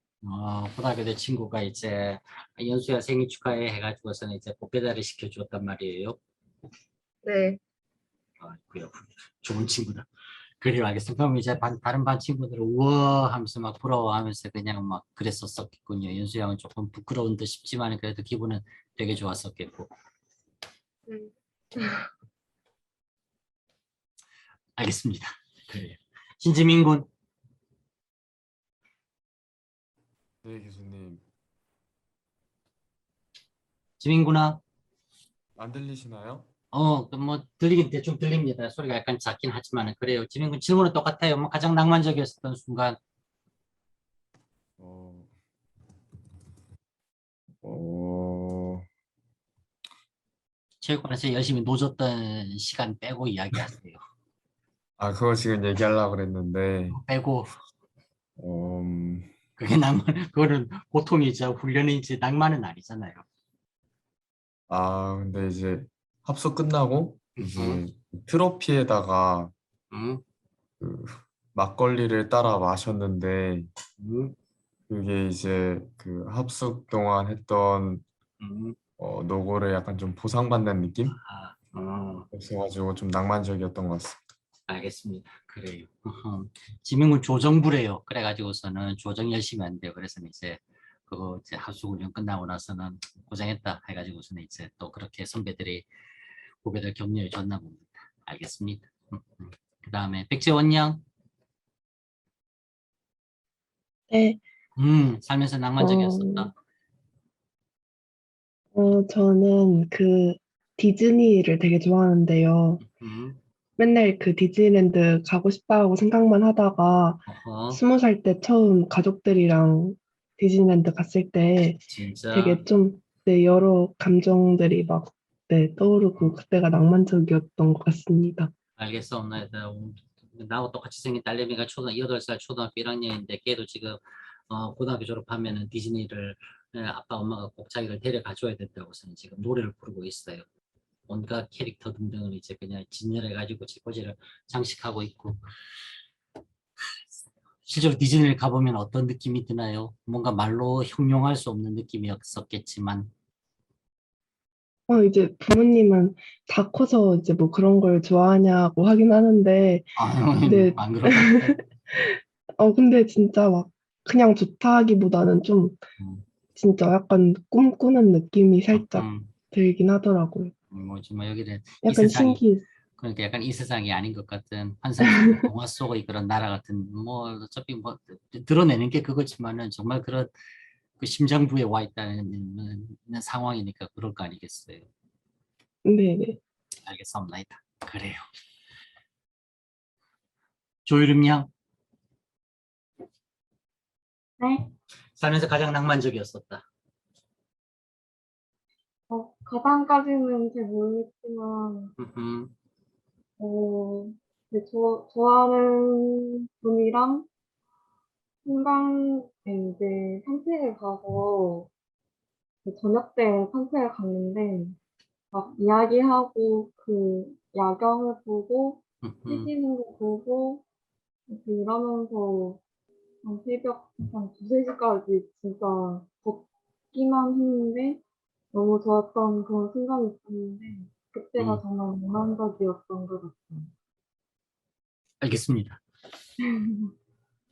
고등학교 때 친구가 이제 연수야 생일 축하해 해가지고서는 이제 꽃배달을 시켜주었단 말이에요. 네, 그래요. 좋은 친구다. 그래요, 알겠습니다. 그럼 이제 다른 반 친구들은 우와 하면서 막 부러워하면서 그냥 막 그랬었겠군요. 연수 양은 조금 부끄러운 듯 싶지만 그래도 기분은 되게 좋았었겠고. 음, 알겠습니다. 그래요. 신지민 군, 네, 교수님. 지민 군아, 안 들리시나요? 뭐 들리긴 대충 들립니다. 소리가 약간 작긴 하지만 그래요. 지민 군 질문은 똑같아요. 뭐 가장 낭만적이었던 순간. 어, 어, 체육관에서 열심히 노졌던 시간 빼고 이야기하세요. 그거 지금 얘기하려고 그랬는데, 빼고 음, 그게 낭만, 그거는 고통이자 훈련이지 낭만은 아니잖아요. 근데 이제 합숙 끝나고, 이제 음, 트로피에다가 음, 그 막걸리를 따라 마셨는데, 음, 그게 이제 그 합숙 동안 했던 음. 노고를 약간 좀 보상받는 느낌? 어, 그래가지고 좀 낭만적이었던 것 같습니다. 알겠습니다. 그래요. 지명은 조정부래요. 그래가지고서는 조정 열심히 한대요. 그래서 이제 그거 이제 합숙훈련 끝나고 나서는 고생했다 해가지고서는 이제 또 그렇게 선배들이 후배들 격려해 줬나 봅니다. 알겠습니다. 그 다음에 백재원 양, 네, 살면서 어, 낭만적이었었다. 저는 그 디즈니를 되게 좋아하는데요. 음, 맨날 그 디즈니랜드 가고 싶다고 생각만 하다가 어허, 20살 때 처음 가족들이랑 디즈니랜드 갔을 때 진짜 되게 좀, 네, 여러 감정들이 막, 네, 떠오르고 그때가 낭만적이었던 것 같습니다. 알겠습니다. 나하고 똑같이 생긴 딸내미가 8살 초등학교 1학년인데 걔도 지금 고등학교 졸업하면은 디즈니를 아빠 엄마가 꼭 자기를 데려가 줘야 된다고서는 지금 노래를 부르고 있어요. 온갖 캐릭터 등등을 이제 그냥 진열해 가지고 지포지를 장식하고 있고 실제로 디즈니를 가보면 어떤 느낌이 드나요? 뭔가 말로 형용할 수 없는 느낌이었었겠지만 이제 부모님은 다 커서 이제 뭐 그런 걸 좋아하냐고 하긴 하는데, 아유, 네, 안 그러던데. 근데 진짜 막 그냥 좋다 하기보다는 좀 음, 진짜 약간 꿈꾸는 느낌이 살짝 음, 들긴 하더라고요. 뭐지, 뭐 여기는 이 약간 세상이, 신기해. 그러니까 약간 이 세상이 아닌 것 같은 환상 속의 동화 속의 그런 나라 같은, 뭐 어차피 뭐 드러내는 게 그거지만은 정말 그런 그 심장부에 와 있다는 상황이니까 그럴 거 아니겠어요. 네네. 알겠습니다. 그래요. 조유림 양, 네, 살면서 가장 낭만적이었었다. 가상까지는 잘 모르겠지만, 음흠, 네, 좋아하는 분이랑 한강에 이제 산책을 가서 저녁 때 산책을 갔는데, 막 이야기하고 그 야경을 보고, 음흠, 해지는 거 보고, 이렇게 이러면서 한 새벽 한 2, 3시까지 진짜 걷기만 했는데, 너무 좋았던 그런 순간이 있었는데, 그때가 정말 몽환적이었던 것 같아요. 알겠습니다.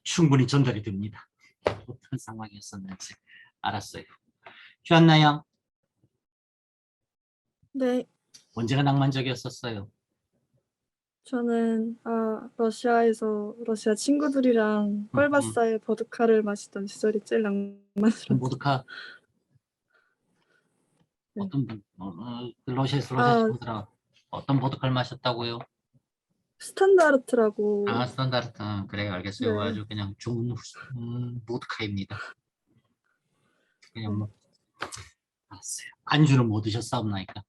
충분히 전달이 됩니다. 어떤 상황이었었는지 알았어요. 휴안나 양, 네, 언제가 낭만적이었었어요? 저는 러시아에서 러시아 친구들이랑 음흠, 꿀바사에 보드카를 마시던 시절이 제일 낭만스럽죠. 보드카 네. 러시아에서 러시아 아, 친구들하고 어떤 보드카를 마셨다고요? 스탄다르트라고. 스탠다르트. 그래, 알겠어요. 네, 아주 그냥 좋은 보드카입니다. 그냥 네, 뭐 알았어요. 안주는 뭐 드셨사옵나이까?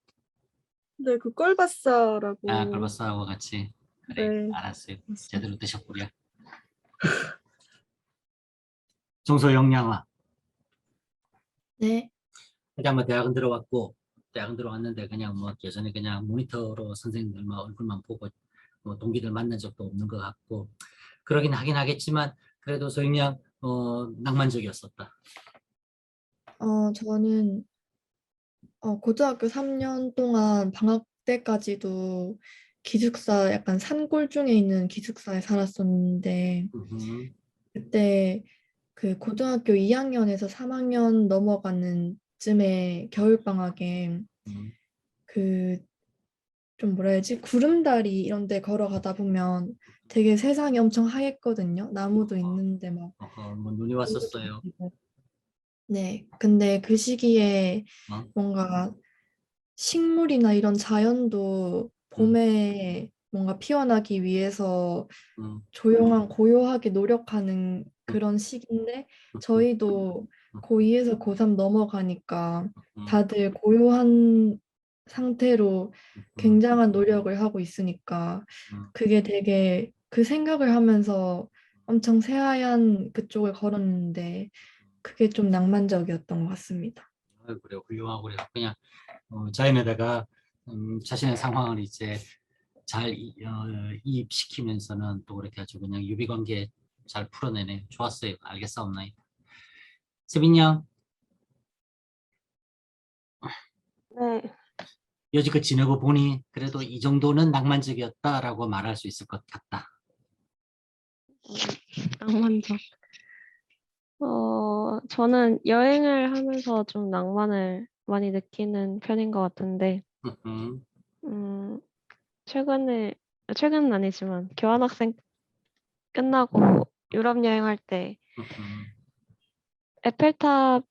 네, 그 꿀바사라고. 글바스하고 같이. 그래, 네, 알았어요. 맞습니다. 제대로 드셨구려. 정소영양아, 네, 그냥 뭐 대학은 들어왔는데 그냥 뭐 예전에 그냥 모니터로 선생님들만 얼굴만 보고 뭐 동기들 만난 적도 없는 것 같고 그러긴 하긴 하겠지만 그래도 소영양 낭만적이었었다. 저는 고등학교 3년 동안 방학 때까지도 기숙사, 약간 산골 중에 있는 기숙사에 살았었는데, 음, 그때 그 고등학교 2학년에서 3학년 넘어가는 쯤에 겨울방학에 음, 그 좀 뭐라 해야지? 구름다리 이런 데 걸어가다 보면 되게 세상이 엄청 하얗거든요. 나무도 있는데 막 뭐 눈이 공기도 왔었어요. 마시고. 네, 근데 그 시기에 어? 뭔가 식물이나 이런 자연도 음, 봄에 뭔가 피어나기 위해서 음, 조용한 고요하게 노력하는 음, 그런 시기인데 음, 저희도 음, 고2에서 고3 넘어가니까 음, 다들 고요한 상태로 음, 굉장한 노력을 하고 있으니까 음. 그게 되게 그 생각을 하면서 엄청 새하얀 그쪽을 걸었는데 그게 좀 낭만적이었던 것 같습니다. 그래 훌륭하고 그래 그냥 자연에다가 자신의 상황을 이제 잘 이입시키면서는 또 그렇게 아주 그냥 유비관계 잘 풀어내네. 좋았어요. 알겠사옵나이다. 세빈 양, 네, 여지껏 지내고 보니 그래도 이 정도는 낭만적이었다라고 말할 수 있을 것 같다. 낭만적. 저는 여행을 하면서 좀 낭만을 많이 느끼는 편인 것 같은데, 음, 음, 최근은 아니지만, 교환학생 끝나고 유럽 여행할 때, 음, 에펠탑,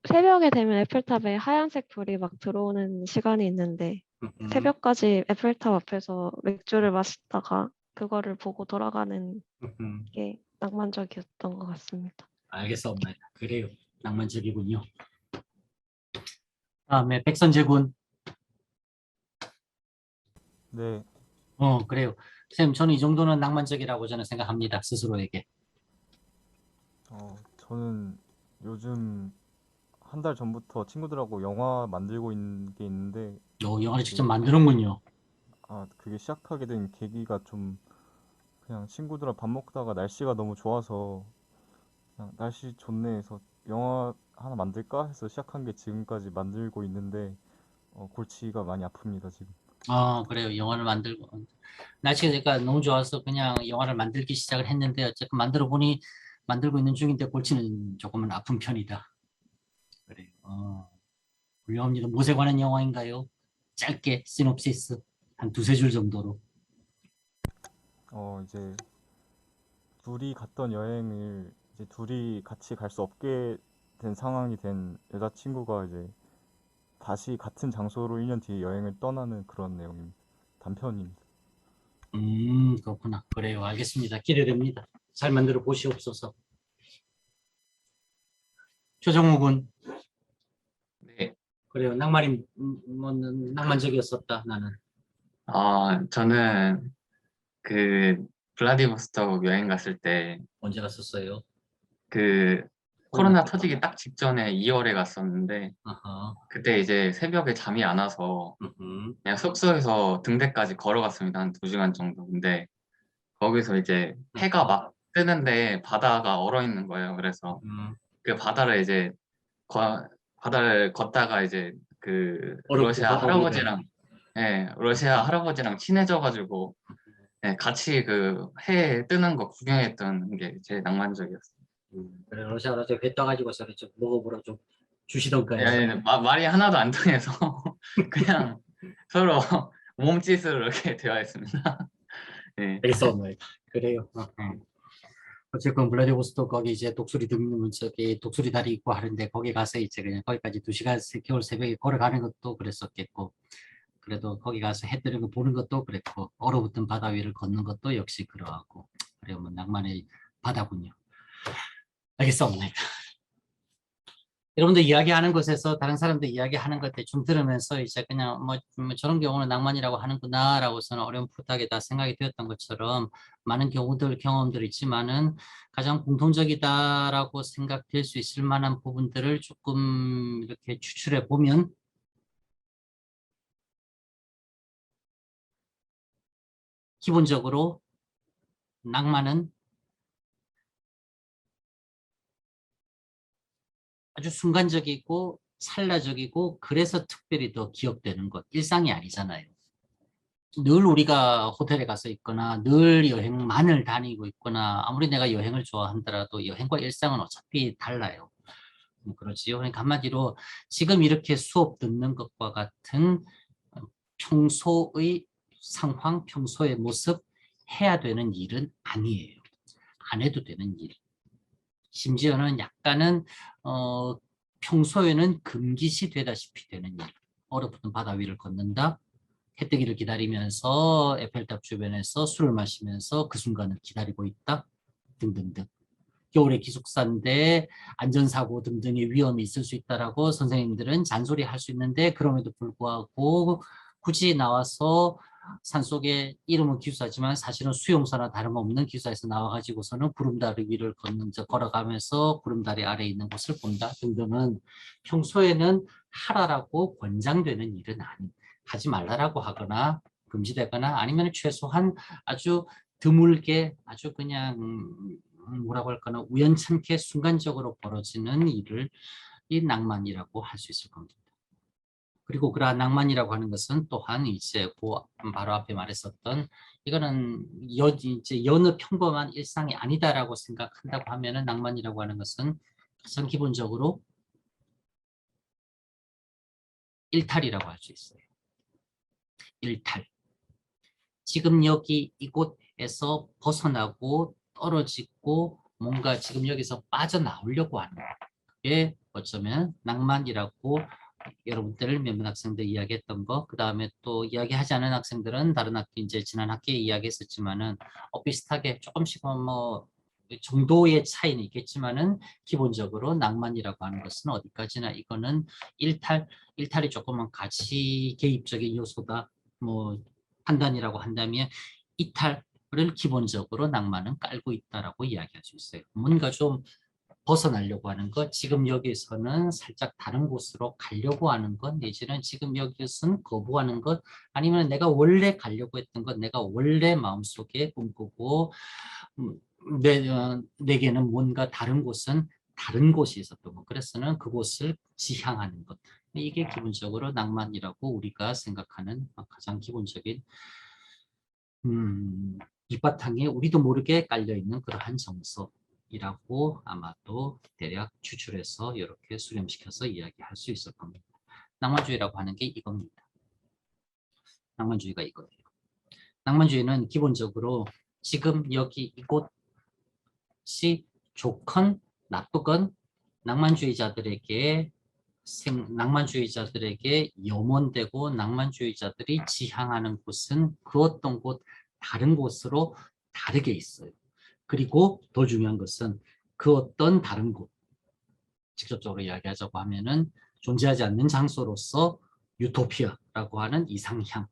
새벽에 되면 에펠탑에 하얀색 불이 막 들어오는 시간이 있는데, 음, 새벽까지 에펠탑 앞에서 맥주를 마시다가 그거를 보고 돌아가는 음. 게 낭만적이었던 것 같습니다. 알겠사옵나이다. 그래요. 낭만적이군요. 다음에 백선재군. 네, 그래요. 쌤, 저는 이 정도는 낭만적이라고 저는 생각합니다. 스스로에게. 저는 요즘 한 달 전부터 친구들하고 영화 만들고 있는 게 있는데, 영화를 직접 그게, 만드는군요. 그게 시작하게 된 계기가 좀 그냥 친구들이랑 밥 먹다가 날씨가 너무 좋아서 그냥 날씨 좋네 해서 영화 하나 만들까 해서 시작한 게 지금까지 만들고 있는데, 골치가 많이 아픕니다 지금. 그래요. 영화를 만들고 날씨가 그러니까 너무 좋아서 그냥 영화를 만들기 시작을 했는데 어쨌든 만들고 있는 중인데 골치는 조금은 아픈 편이다. 그래요. 훌륭합니다. 무엇에 관한 영화인가요? 짧게 시놉시스 한 두세 줄 정도로. 이제 둘이 갔던 여행을 이제 둘이 같이 갈 수 없게 된 상황이 된 여자친구가 이제 다시 같은 장소로 1년 뒤에 여행을 떠나는 그런 내용입니다. 단편입니다. 그렇구나. 그래요. 알겠습니다. 기대됩니다. 잘 만들어 보시옵소서. 최정우 군. 네. 그래요. 낭만적이었었다, 나는. 저는 그 블라디보스토크 여행 갔을 때 언제 갔었어요? 그 코로나 터지기 딱 직전에 2월에 갔었는데 아하. 그때 이제 새벽에 잠이 안 와서 그냥 숙소에서 등대까지 걸어갔습니다. 한 2시간 정도. 근데 거기서 이제 해가 막 뜨는데 바다가 얼어 있는 거예요. 그래서 그 바다를 이제 바다를 걷다가 이제 그 러시아 할아버지랑 러시아 할아버지랑 친해져가지고 같이 그 해 뜨는 거 구경했던 게 제일 낭만적이었어요. 그래, 러시아 할아버지 회 떠가지고 저를 좀 먹어보라 좀 주시던가요? 말이 하나도 안 통해서 그냥 서로 몸짓으로 이렇게 대화했습니다. 네. 알겠습니다. 그래요. 어쨌건 블라디보스토크 거기 이제 독수리 등는 저기 독수리 다리 있고 하는데 거기 가서 이제 그냥 거기까지 2시간 겨울 새벽에 걸어가는 것도 그랬었겠고, 그래도 거기 가서 해 뜨는 거 보는 것도 그랬고, 얼어붙은 바다 위를 걷는 것도 역시 그러하고, 그래요. 뭐 낭만의 바다군요. 알겠습니다. 여러분들 이야기하는 것에서 다른 사람들 이야기하는 것 대충 들으면서 이제 그냥 뭐 저런 경우는 낭만이라고 하는구나 라고서는 어렴풋하게 다 생각이 되었던 것처럼 많은 경험들이 있지만은 가장 공통적이다라고 생각될 수 있을 만한 부분들을 조금 이렇게 추출해 보면 기본적으로 낭만은 아주 순간적이고 찰나적이고 그래서 특별히 더 기억되는 것, 일상이 아니잖아요. 늘 우리가 호텔에 가서 있거나 늘 여행만을 다니고 있거나 아무리 내가 여행을 좋아한다라도 여행과 일상은 어차피 달라요. 그렇지요. 그러니까 한마디로 지금 이렇게 수업 듣는 것과 같은 평소의 상황, 평소의 모습 해야 되는 일은 아니에요. 안 해도 되는 일. 심지어는 약간은 평소에는 금기시 되다시피 되는 일. 얼어붙은 바다 위를 걷는다. 해뜨기를 기다리면서 에펠탑 주변에서 술을 마시면서 그 순간을 기다리고 있다. 등등등. 겨울에 기숙사인데 안전사고 등등의 위험이 있을 수 있다라고 선생님들은 잔소리할 수 있는데 그럼에도 불구하고 굳이 나와서 산속에 이름은 기숙사지만 사실은 수용소나 다름없는 기숙사에서 나와가지고서는 구름다리 위를 걸어가면서 구름다리 아래에 있는 곳을 본다 등등은 평소에는 하라라고 권장되는 일은 하지 말라라고 하거나 금지되거나 아니면 최소한 아주 드물게 아주 그냥 뭐라고 할까나 우연찮게 순간적으로 벌어지는 일을 이 낭만이라고 할 수 있을 겁니다. 그리고 그러한 낭만이라고 하는 것은 또한 이제 바로 앞에 말했었던 이거는 이제 여느 평범한 일상이 아니다라고 생각한다고 하면은 낭만이라고 하는 것은 가장 기본적으로 일탈이라고 할 수 있어요. 일탈. 지금 여기 이곳에서 벗어나고 떨어지고 뭔가 지금 여기서 빠져나오려고 하는 게 어쩌면 낭만이라고 여러분들 몇몇 학생들 이야기했던 거, 그 다음에 또 이야기하지 않은 학생들은 다른 학기 이제 지난 학기에 이야기했었지만은 비슷하게 조금씩 뭐 정도의 차이는 있겠지만은 기본적으로 낭만이라고 하는 것은 어디까지나 이거는 일탈이 조금은 가치 개입적인 요소다. 뭐 판단이라고 한다면 이탈을 기본적으로 낭만은 깔고 있다라고 이야기할 수 있어요. 뭔가 좀 벗어나려고 하는 것, 지금 여기서는 살짝 다른 곳으로 가려고 하는 것, 내지는 지금 여기서는 거부하는 것, 아니면 내가 원래 가려고 했던 것, 내가 원래 마음속에 꿈꾸고 내게는 뭔가 다른 곳은 다른 곳이 있었던 것, 그래서는 그곳을 지향하는 것, 이게 기본적으로 낭만이라고 우리가 생각하는 가장 기본적인 밑바탕에 우리도 모르게 깔려있는 그러한 정서이라고 아마도 대략 추출해서 이렇게 수렴시켜서 이야기할 수 있을 겁니다. 낭만주의라고 하는 게 이겁니다. 낭만주의가 이거예요. 낭만주의는 기본적으로 지금 여기 이곳이 좋건 나쁘건 낭만주의자들에게 염원되고 낭만주의자들이 지향하는 곳은 그 어떤 곳 다른 곳으로 다르게 있어요. 그리고 더 중요한 것은 그 어떤 다른 곳, 직접적으로 이야기하자고 하면은 존재하지 않는 장소로서 유토피아라고 하는 이상향,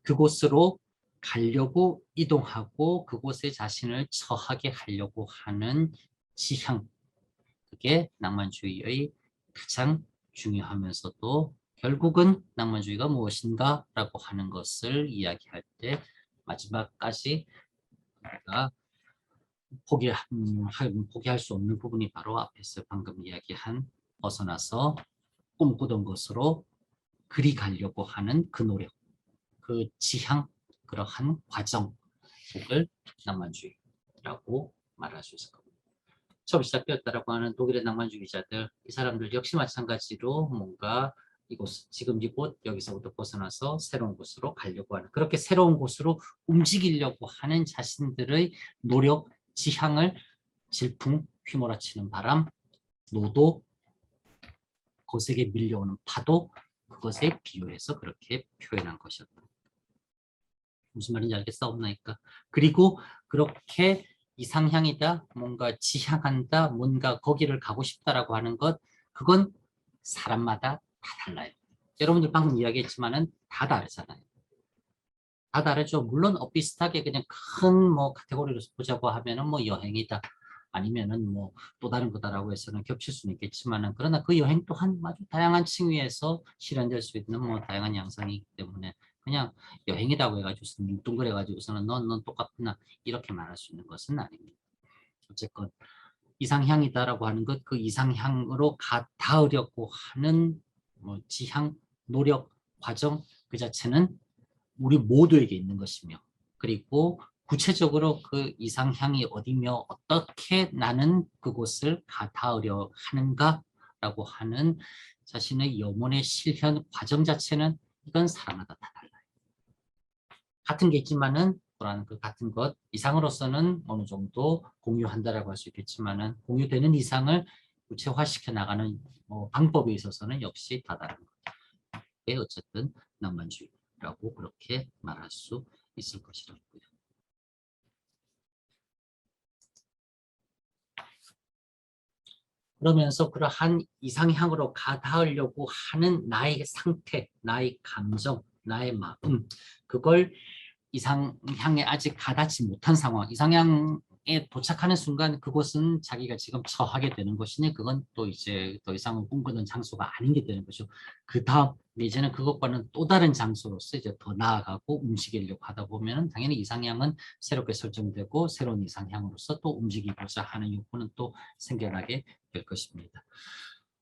그곳으로 가려고 이동하고 그곳에 자신을 처하게 하려고 하는 지향, 그게 낭만주의의 가장 중요하면서도 결국은 낭만주의가 무엇인가 라고 하는 것을 이야기할 때 마지막까지 우리가 포기할 수 없는 부분이 바로 앞에서 방금 이야기한 벗어나서 꿈꾸던 것으로 그리 가려고 하는 그 노력, 그 지향, 그러한 과정, 그걸 낭만주의라고 말할 수 있을 겁니다. 처음 시작되었다라고 하는 독일의 낭만주의자들, 이 사람들 역시 마찬가지로 뭔가 지금 이곳 여기서부터 벗어나서 새로운 곳으로 가려고 하는, 그렇게 새로운 곳으로 움직이려고 하는 자신들의 노력, 지향을 질풍 휘몰아치는 바람, 노도, 거세게 밀려오는 파도, 그것에 비유해서 그렇게 표현한 것이었다. 무슨 말인지 알겠사옵나이까? 그리고 그렇게 이상향이다, 뭔가 지향한다, 뭔가 거기를 가고 싶다라고 하는 것, 그건 사람마다 다 달라요. 여러분들 방금 이야기했지만은 다 다르잖아요. 다 다르죠. 물론 비슷하게 그냥 큰 뭐 카테고리로 보자고 하면은 뭐 여행이다, 아니면은 뭐 또 다른 거다라고 해서는 겹칠 수는 있겠지만은, 그러나 그 여행 또한 아주 다양한 층위에서 실현될 수 있는 뭐 다양한 양상이기 때문에 그냥 여행이라고 해가지고 뭉뚱그려가지고서는 넌 똑같구나 이렇게 말할 수 있는 것은 아닙니다. 어쨌건 이상향이다라고 하는 것, 그 이상향으로 닿으려고 하는 뭐 지향, 노력, 과정, 그 자체는 우리 모두에게 있는 것이며, 그리고 구체적으로 그 이상향이 어디며 어떻게 나는 그곳을 닿으려 하는가라고 하는 자신의 염원의 실현 과정 자체는 이건 사람마다 다 달라요. 같은 게 있지만은 또한 그 같은 것 이상으로서는 어느 정도 공유한다라고 할 수 있겠지만은 공유되는 이상을 구체화시켜 나가는 방법에 있어서는 역시 다 다른 것. 어쨌든 낭만주의라고 그렇게 말할 수 있을 것이라고요. 그러면서 그러한 이상향으로 닿으려고 하는 나의 상태, 나의 감정, 나의 마음, 그걸 이상향에 아직 가닿지 못한 상황, 이상향에 도착하는 순간 그곳은 자기가 지금 처하게 되는 것이니 그건 또 이제 더 이상 꿈꾸는 장소가 아닌 게 되는 거죠. 그 다음 이제는 그것과는 또 다른 장소로서 이제 더 나아가고 움직이려고 하다 보면은 당연히 이상향은 새롭게 설정되고 새로운 이상향으로서 또 움직이고자 하는 욕구는 또 생겨나게 될 것입니다.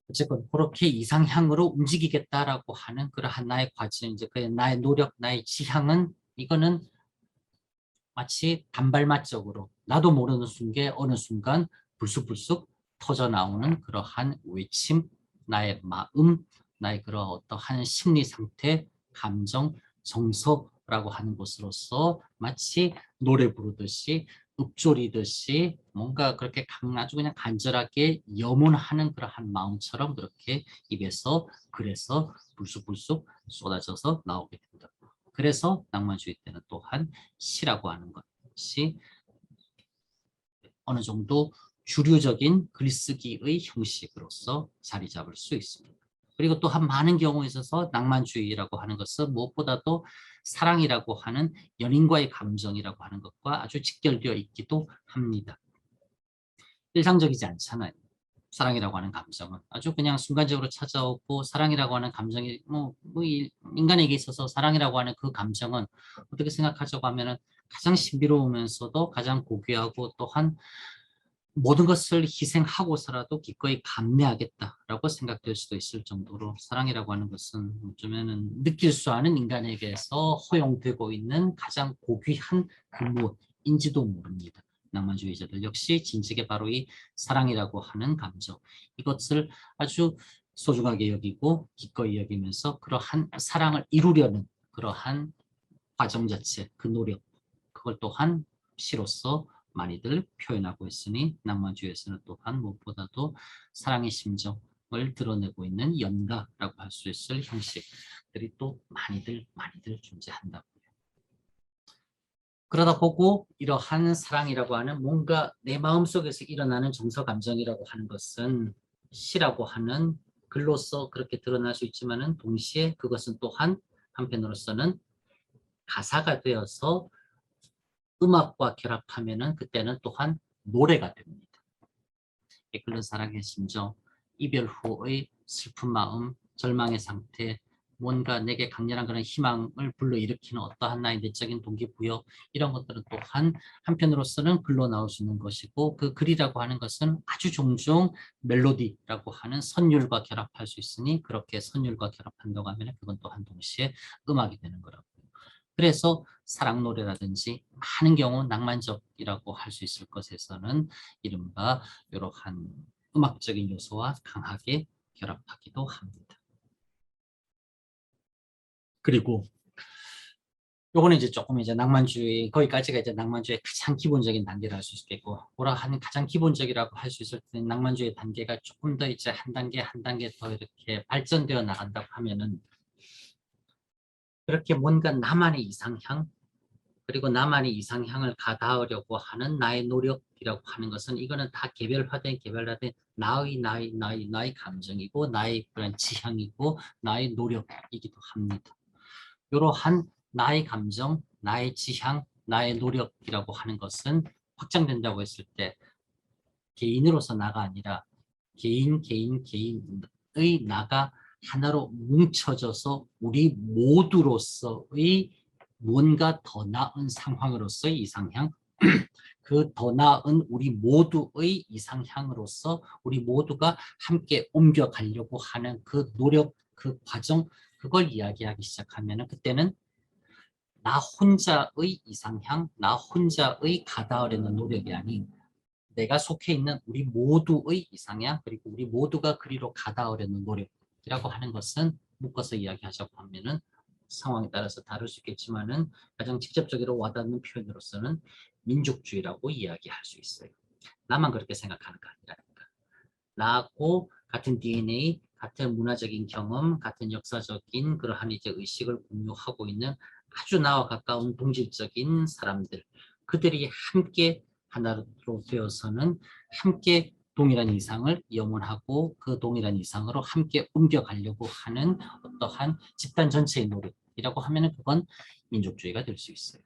어쨌건 그렇게 이상향으로 움직이겠다라고 하는 그러한 나의 과정, 이제 그 나의 노력, 나의 지향은 이거는 마치 단발맛적으로 나도 모르는 순간 어느 순간 불쑥불쑥 터져 나오는 그러한 외침, 나의 마음, 나의 그런 어떠한 심리 상태, 감정, 정서라고 하는 것으로서 마치 노래 부르듯이 읊조리듯이 뭔가 그렇게 아주 그냥 간절하게 염원하는 그러한 마음처럼 그렇게 입에서 그래서 불쑥불쑥 쏟아져서 나오게 된다. 그래서 낭만주의 때는 또한 시라고 하는 것이 어느 정도 주류적인 글쓰기의 형식으로서 자리 잡을 수 있습니다. 그리고 또한 많은 경우에 있어서 낭만주의라고 하는 것은 무엇보다도 사랑이라고 하는 연인과의 감정이라고 하는 것과 아주 직결되어 있기도 합니다. 일상적이지 않잖아요. 사랑이라고 하는 감정은 아주 그냥 순간적으로 찾아오고, 사랑이라고 하는 감정이 인간에게 있어서 사랑이라고 하는 그 감정은 어떻게 생각하자고 하면은 가장 신비로우면서도 가장 고귀하고 또한 모든 것을 희생하고서라도 기꺼이 감내하겠다라고 생각될 수도 있을 정도로 사랑이라고 하는 것은 어쩌면은 느낄 수 없는 인간에게서 허용되고 있는 가장 고귀한 그 무엇인지도 모릅니다. 낭만주의자들 역시 진즉에 바로 이 사랑이라고 하는 감정, 이것을 아주 소중하게 여기고 기꺼이 여기면서 그러한 사랑을 이루려는 그러한 과정 자체, 그 노력, 그걸 또한 시로서 많이들 표현하고 있으니 낭만주의에서는 또한 무엇보다도 사랑의 심정을 드러내고 있는 연가라고 할 수 있을 형식들이 또 많이들 존재한다고요. 그러다 보고 이러한 사랑이라고 하는 뭔가 내 마음속에서 일어나는 정서 감정이라고 하는 것은 시라고 하는 글로서 그렇게 드러날 수 있지만은 동시에 그것은 또한 한편으로서는 가사가 되어서 음악과 결합하면은 그때는 또한 노래가 됩니다. 이끌는 사랑의 심정, 이별 후의 슬픈 마음, 절망의 상태, 뭔가 내게 강렬한 그런 희망을 불러일으키는 어떠한 나의 내적인 동기부여, 이런 것들은 또한 한편으로서는 글로 나올 수 있는 것이고, 그 글이라고 하는 것은 아주 종종 멜로디라고 하는 선율과 결합할 수 있으니 그렇게 선율과 결합한다고 하면 그건 또한 동시에 음악이 되는 거라고. 그래서 사랑 노래라든지 많은 경우 낭만적이라고 할 수 있을 것에서는 이른바 이러한 음악적인 요소와 강하게 결합하기도 합니다. 그리고 요거는 이제 조금 이제 낭만주의, 거기까지가 이제 낭만주의의 가장 기본적인 단계를 할 수 있겠고, 뭐라 하는 가장 기본적이라고 할 수 있을 때는 낭만주의 단계가 조금 더 이제 한 단계 더 이렇게 발전되어 나간다고 하면은, 그렇게 뭔가 나만의 이상향, 그리고 나만의 이상향을 가닿으려고 하는 나의 노력이라고 하는 것은 이거는 다 개별화된 나의 감정이고 나의 그런 지향이고 나의 노력이기도 합니다. 이러한 나의 감정, 나의 지향, 나의 노력이라고 하는 것은 확장된다고 했을 때 개인으로서 나가 아니라 개인의 나가 하나로 뭉쳐져서 우리 모두로서의 뭔가 더 나은 상황으로서의 이상향, 그 더 나은 우리 모두의 이상향으로서 우리 모두가 함께 옮겨가려고 하는 그 노력, 그 과정, 그걸 이야기하기 시작하면 그때는 나 혼자의 이상향, 나 혼자의 가닿으려는 노력이 아닌 내가 속해 있는 우리 모두의 이상향, 그리고 우리 모두가 그리로 가닿으려는 노력이라고 하는 것은 묶어서 이야기하자고 하면은 상황에 따라서 다를 수 있겠지만은 가장 직접적으로 와닿는 표현으로서는 민족주의라고 이야기할 수 있어요. 나만 그렇게 생각하는 거 아니라니까. 나하고 같은 DNA, 같은 문화적인 경험, 같은 역사적인 그러한 이제 의식을 공유하고 있는 아주 나와 가까운 동질적인 사람들, 그들이 함께 하나로 되어서는 함께 동일한 이상을 염원하고 그 동일한 이상으로 함께 옮겨가려고 하는 어떠한 집단 전체의 노력이라고 하면은 그건 민족주의가 될 수 있어요.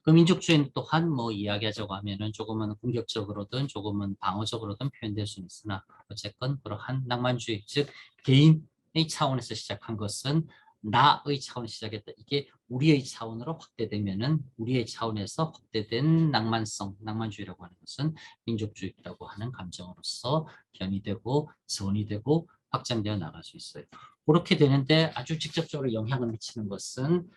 그 민족주의는 또한 뭐 이야기하자고 하면은 조금은 공격적으로든 조금은 방어적으로든 표현될 수는 있으나 어쨌건 그러한 낭만주의, 즉 개인의 차원에서 시작한 것은 나의 차원에서 시작했다. 이게 우리의 차원으로 확대되면은 우리의 차원에서 확대된 낭만성, 낭만주의라고 하는 것은 민족주의라고 하는 감정으로서 변이되고 전이 되고 확장되어 나갈 수 있어요. 그렇게 되는데 아주 직접적으로 영향을 미치는 것은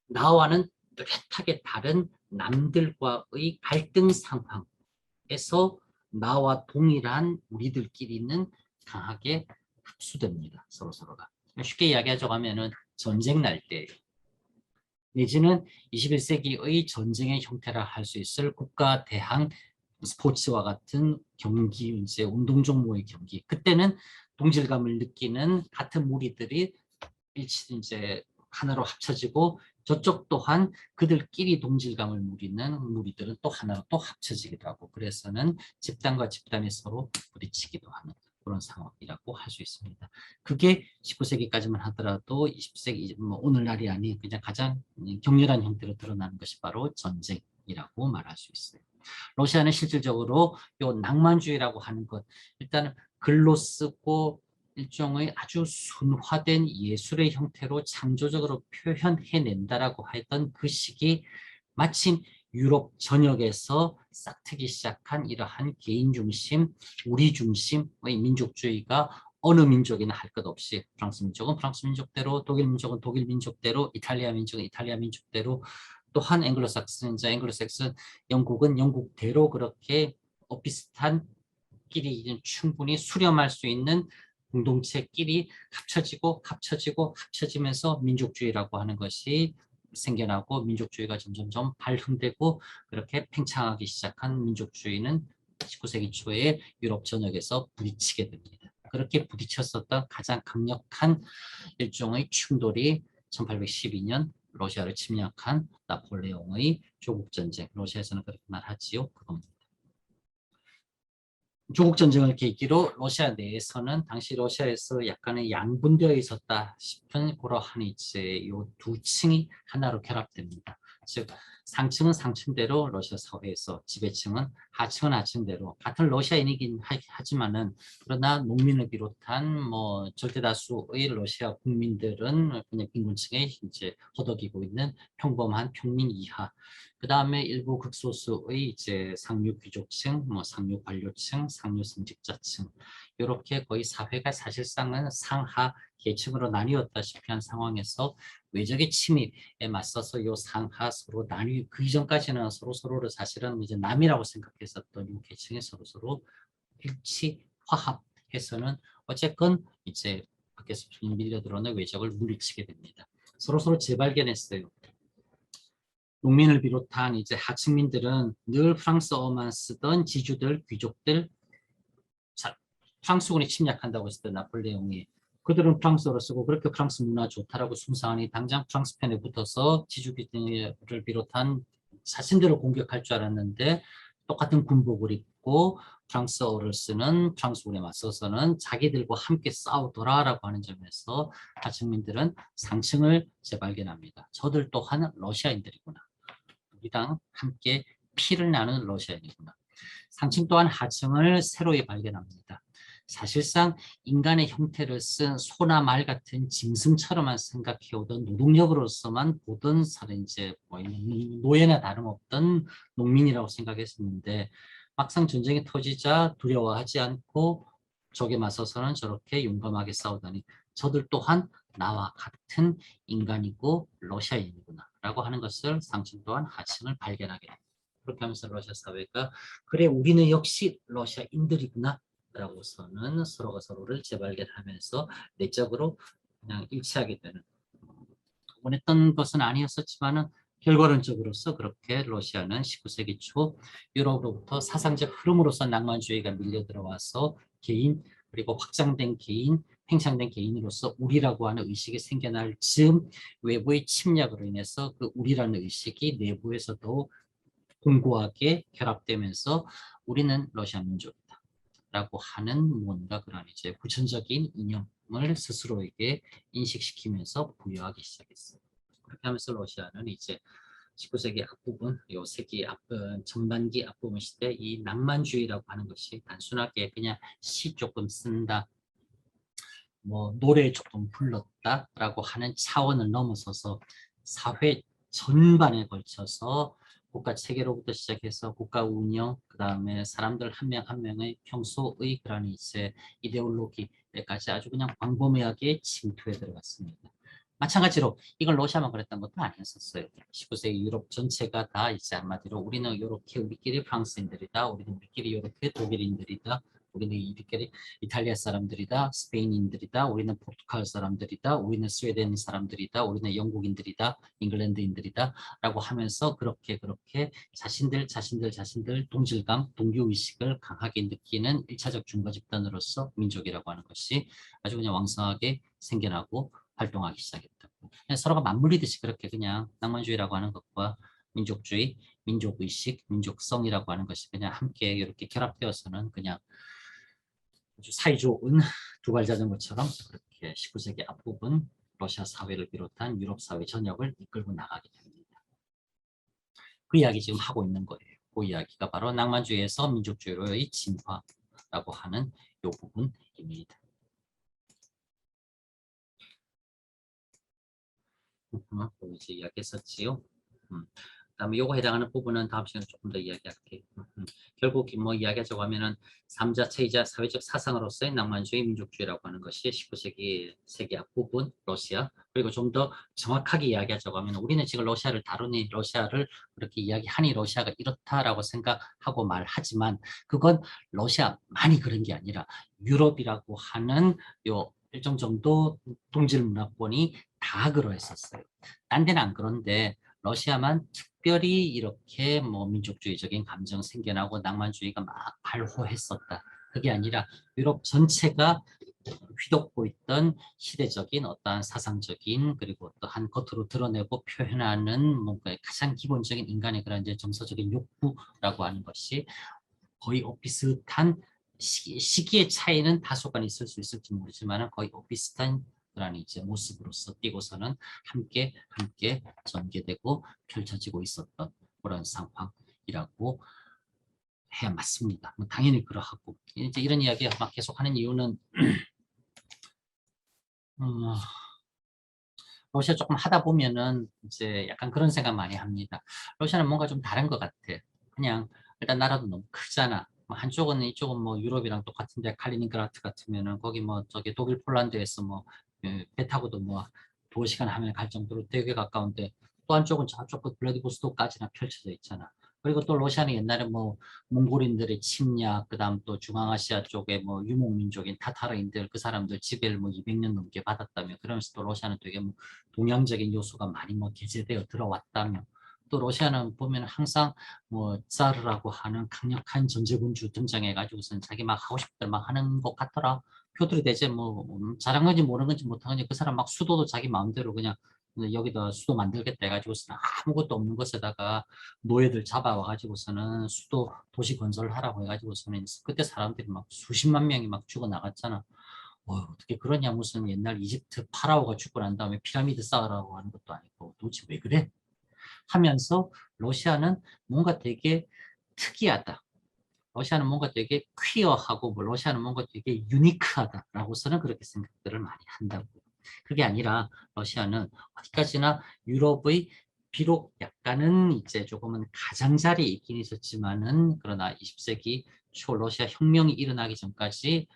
나와는 뚜렷하게 다른 남들과의 갈등 상황에서 나와 동일한 우리들끼리는 강하게 흡수됩니다. 서로가. 쉽게 이야기하자고 하면은 전쟁 날 때 내지는 21세기의 전쟁의 형태라 할 수 있을 국가 대항 스포츠와 같은 경기, 이제 운동 종목의 경기. 그때는 동질감을 느끼는 같은 무리들이 이제 하나로 합쳐지고 저쪽 또한 그들끼리 동질감을 누리는 무리들은 또 하나로 또 합쳐지기도 하고, 그래서는 집단과 집단이 서로 부딪히기도 하는 그런 상황이라고 할 수 있습니다. 그게 19세기까지만 하더라도 20세기 뭐 오늘날이 아닌 그냥 가장 격렬한 형태로 드러나는 것이 바로 전쟁이라고 말할 수 있어요. 러시아는 실질적으로 이 낭만주의라고 하는 것, 일단은 글로 쓰고 일종의 아주 순화된 예술의 형태로 창조적으로 표현해낸다라고 했던 그 시기, 마침 유럽 전역에서 싹트기 시작한 이러한 개인 중심, 우리 중심의 민족주의가 어느 민족이나 할 것 없이 프랑스 민족은 프랑스 민족대로, 독일 민족은 독일 민족대로, 이탈리아 민족은 이탈리아 민족대로, 또한 앵글로색슨 영국은 영국대로 그렇게 비슷한 끼리 충분히 수렴할 수 있는 공동체끼리 합쳐지면서 민족주의라고 하는 것이 생겨나고 민족주의가 점점점 발흥되고 그렇게 팽창하기 시작한 민족주의는 19세기 초에 유럽 전역에서 부딪히게 됩니다. 그렇게 부딪혔었던 가장 강력한 일종의 충돌이 1812년 러시아를 침략한 나폴레옹의 조국전쟁, 러시아에서는 그렇게 말하지요. 그겁니다. 조국전쟁을 계기로 러시아 내에서는 당시 러시아에서 약간의 양분되어 있었다 싶은 그러한 이제 요 두 층이 하나로 결합됩니다. 즉 상층은 상층대로 러시아 사회에서, 지배층은 하층은 하층대로 같은 러시아인이긴 하지만은 그러나 농민을 비롯한 뭐 절대다수의 러시아 국민들은 그냥 빈곤층에 이제 허덕이고 있는 평범한 평민 이하. 그 다음에 일부 극소수의 이제 상류 귀족층, 뭐 상류 관료층, 상류 성직자층 이렇게 거의 사회가 사실상은 상하 계층으로 나뉘었다시피 한 상황에서 외적의 침입에 맞서서 이 상하 서로 그 이전까지는 서로를 사실은 이제 남이라고 생각했었던 이 계층이 서로 일치 화합해서는 어쨌건 이제 밖에서 밀려들어오는 외적을 물리치게 됩니다. 서로 재발견했어요. 농민을 비롯한 이제 하층민들은 늘 프랑스어만 쓰던 지주들, 귀족들, 프랑스군이 침략한다고 했을 때 나폴레옹이 그들은 프랑스어를 쓰고 그렇게 프랑스 문화 좋다라고 숭상하니 당장 프랑스 편에 붙어서 지주들을 비롯한 자신들을 공격할 줄 알았는데 똑같은 군복을 입고 프랑스어를 쓰는 프랑스군에 맞서서는 자기들과 함께 싸우더라라고 하는 점에서 하층민들은 상층을 재발견합니다. 저들 또한 러시아인들이구나. 우리랑 함께 피를 나눈 러시아인이구나. 상층 또한 하층을 새로이 발견합니다. 사실상 인간의 형태를 쓴 소나 말 같은 짐승처럼만 생각해오던 노동력으로서만 보던 이제 노예나 다름없던 농민이라고 생각했었는데 막상 전쟁이 터지자 두려워하지 않고 적에 맞서서는 저렇게 용감하게 싸우다니 저들 또한 나와 같은 인간이고 러시아인이구나 라고 하는 것을 상층 또한 하층을 발견하게 됩니다. 그렇게 하면서 러시아 사회가 그래 우리는 역시 러시아인들이구나 라고서는 서로가 서로를 재발견하면서 내적으로 그냥 일치하게 되는 원했던 것은 아니었었지만은 결과론적으로서 그렇게 러시아는 19세기 초 유럽으로부터 사상적 흐름으로서 낭만주의가 밀려 들어와서 개인 그리고 확장된 개인, 팽창된 개인으로서 우리라고 하는 의식이 생겨날 즈음 외부의 침략으로 인해서 그 우리라는 의식이 내부에서도 공고하게 결합되면서 우리는 러시아 민족이다 라고 하는 뭔가 그런 이제 후천적인 이념을 스스로에게 인식시키면서 부여하기 시작했어요. 그렇게 하면서 러시아는 이제 19세기 앞부분, 요 세기 전반기 앞부분 시대 이 낭만주의라고 하는 것이 단순하게 그냥 시 조금 쓴다, 뭐 노래 조금 불렀다라고 하는 차원을 넘어서서 사회 전반에 걸쳐서 국가 체계로부터 시작해서 국가 운영, 그 다음에 사람들 한 명 한 명의 평소의 그런 이제 이데올로기까지 아주 그냥 광범위하게 침투해 들어갔습니다. 마찬가지로 이걸 러시아만 그랬던 것도 아니었었어요. 19세기 유럽 전체가 다 이제 한마디로 우리는 이렇게 우리끼리 프랑스인들이다, 우리는 우리끼리 이렇게 독일인들이다, 우리는 이리끼리 이탈리아 사람들이다, 스페인인들이다, 우리는 포르투갈 사람들이다, 우리는 스웨덴 사람들이다, 우리는 영국인들이다, 잉글랜드인들이다 라고 하면서 그렇게 자신들 동질감, 동교의식을 강하게 느끼는 1차적 중거 집단으로서 민족이라고 하는 것이 아주 그냥 왕성하게 생겨나고 활동하기 시작했다고. 서로가 맞물리듯이 그렇게 그냥 낭만주의라고 하는 것과 민족주의, 민족의식, 민족성이라고 하는 것이 그냥 함께 이렇게 결합되어서는 그냥 아주 사이좋은 두발자전거처럼 그렇게 19세기 앞부분 러시아 사회를 비롯한 유럽 사회 전역을 이끌고 나가게 됩니다. 그 이야기 지금 하고 있는 거예요. 그 이야기가 바로 낭만주의에서 민족주의로의 진화라고 하는 이 부분입니다. 이제 이야기했었지요. 그다음에 요거 해당하는 부분은 다음 시간에 조금 더 이야기할게요. 결국 뭐 이야기하자고 하면은 삼자체이자 사회적 사상으로서의 낭만주의 민족주의라고 하는 것이 19세기 세계 앞부분 러시아, 그리고 좀 더 정확하게 이야기하자고 하면 우리는 지금 러시아를 다루니 러시아를 그렇게 이야기하니 러시아가 이렇다라고 생각하고 말하지만 그건 러시아만이 그런 게 아니라 유럽이라고 하는 요 일정 정도 동질 문화권이 다 그러했었어요. 딴 데는 안 그런데 러시아만 특별히 이렇게 뭐 민족주의적인 감정 생겨나고 낭만주의가 막 발호했었다. 그게 아니라 유럽 전체가 휘젓고 있던 시대적인 어떠한 사상적인 그리고 어떠한 겉으로 드러내고 표현하는 뭔가 가장 기본적인 인간의 그런 이제 정서적인 욕구라고 하는 것이 거의 비슷한 시기의 차이는 다소간 있을 수 있을지 모르지만 거의 비슷한 그런 이제 모습으로서 띄고서는 함께 전개되고 펼쳐지고 있었던 그런 상황이라고 해야 맞습니다. 뭐 당연히 그러하고 이제 이런 이야기 막 계속하는 이유는 러시아 조금 하다 보면은 이제 약간 그런 생각 많이 합니다. 러시아는 뭔가 좀 다른 것 같아. 그냥 일단 나라도 너무 크잖아. 뭐 한쪽은 이쪽은 뭐 유럽이랑 똑같은데 칼리닝그라드 같으면은 거기 뭐 저기 독일 폴란드에서 뭐 배 타고도 뭐 2시간 하면 갈 정도로 되게 가까운데 또 한쪽은 저쪽 블라디보스토크까지나 펼쳐져 있잖아. 그리고 또 러시아는 옛날에 뭐 몽골인들의 침략, 그다음 또 중앙아시아 쪽에 뭐 유목민족인 타타르인들 그 사람들 지배를 뭐 200년 넘게 받았다며. 그러면서 또 러시아는 되게 뭐 동양적인 요소가 많이 뭐 개재되어 들어왔다며. 또 러시아는 보면 항상 뭐 자르라고 하는 강력한 전제군주 등장해가지고선 자기 막 하고 싶은 막 하는 것 같더라. 표들이 대체 뭐 잘한 건지 모르는 건지 못한 건지 그 사람 막 수도도 자기 마음대로 그냥 여기다 수도 만들겠다 해가지고서는 아무것도 없는 곳에다가 노예들 잡아와가지고서는 수도 도시 건설을 하라고 해가지고서는 그때 사람들이 막 수십만 명이 막 죽어 나갔잖아. 어떻게 그러냐. 무슨 옛날 이집트 파라오가 죽고 난 다음에 피라미드 쌓으라고 하는 것도 아니고 도대체 왜 그래? 하면서 러시아는 뭔가 되게 특이하다. 러시아는 뭔가 되게 퀴어하고 뭐 러시아는 뭔가 되게 유니크하다라고서는 그렇게 생각들을 많이 한다고요. 그게 아니라 러시아는 어디까지나 유럽의 비록 약간은 이제 조금은 가장자리에 있긴 있었지만은 그러나 20세기 초 러시아 혁명이 일어나기 전까지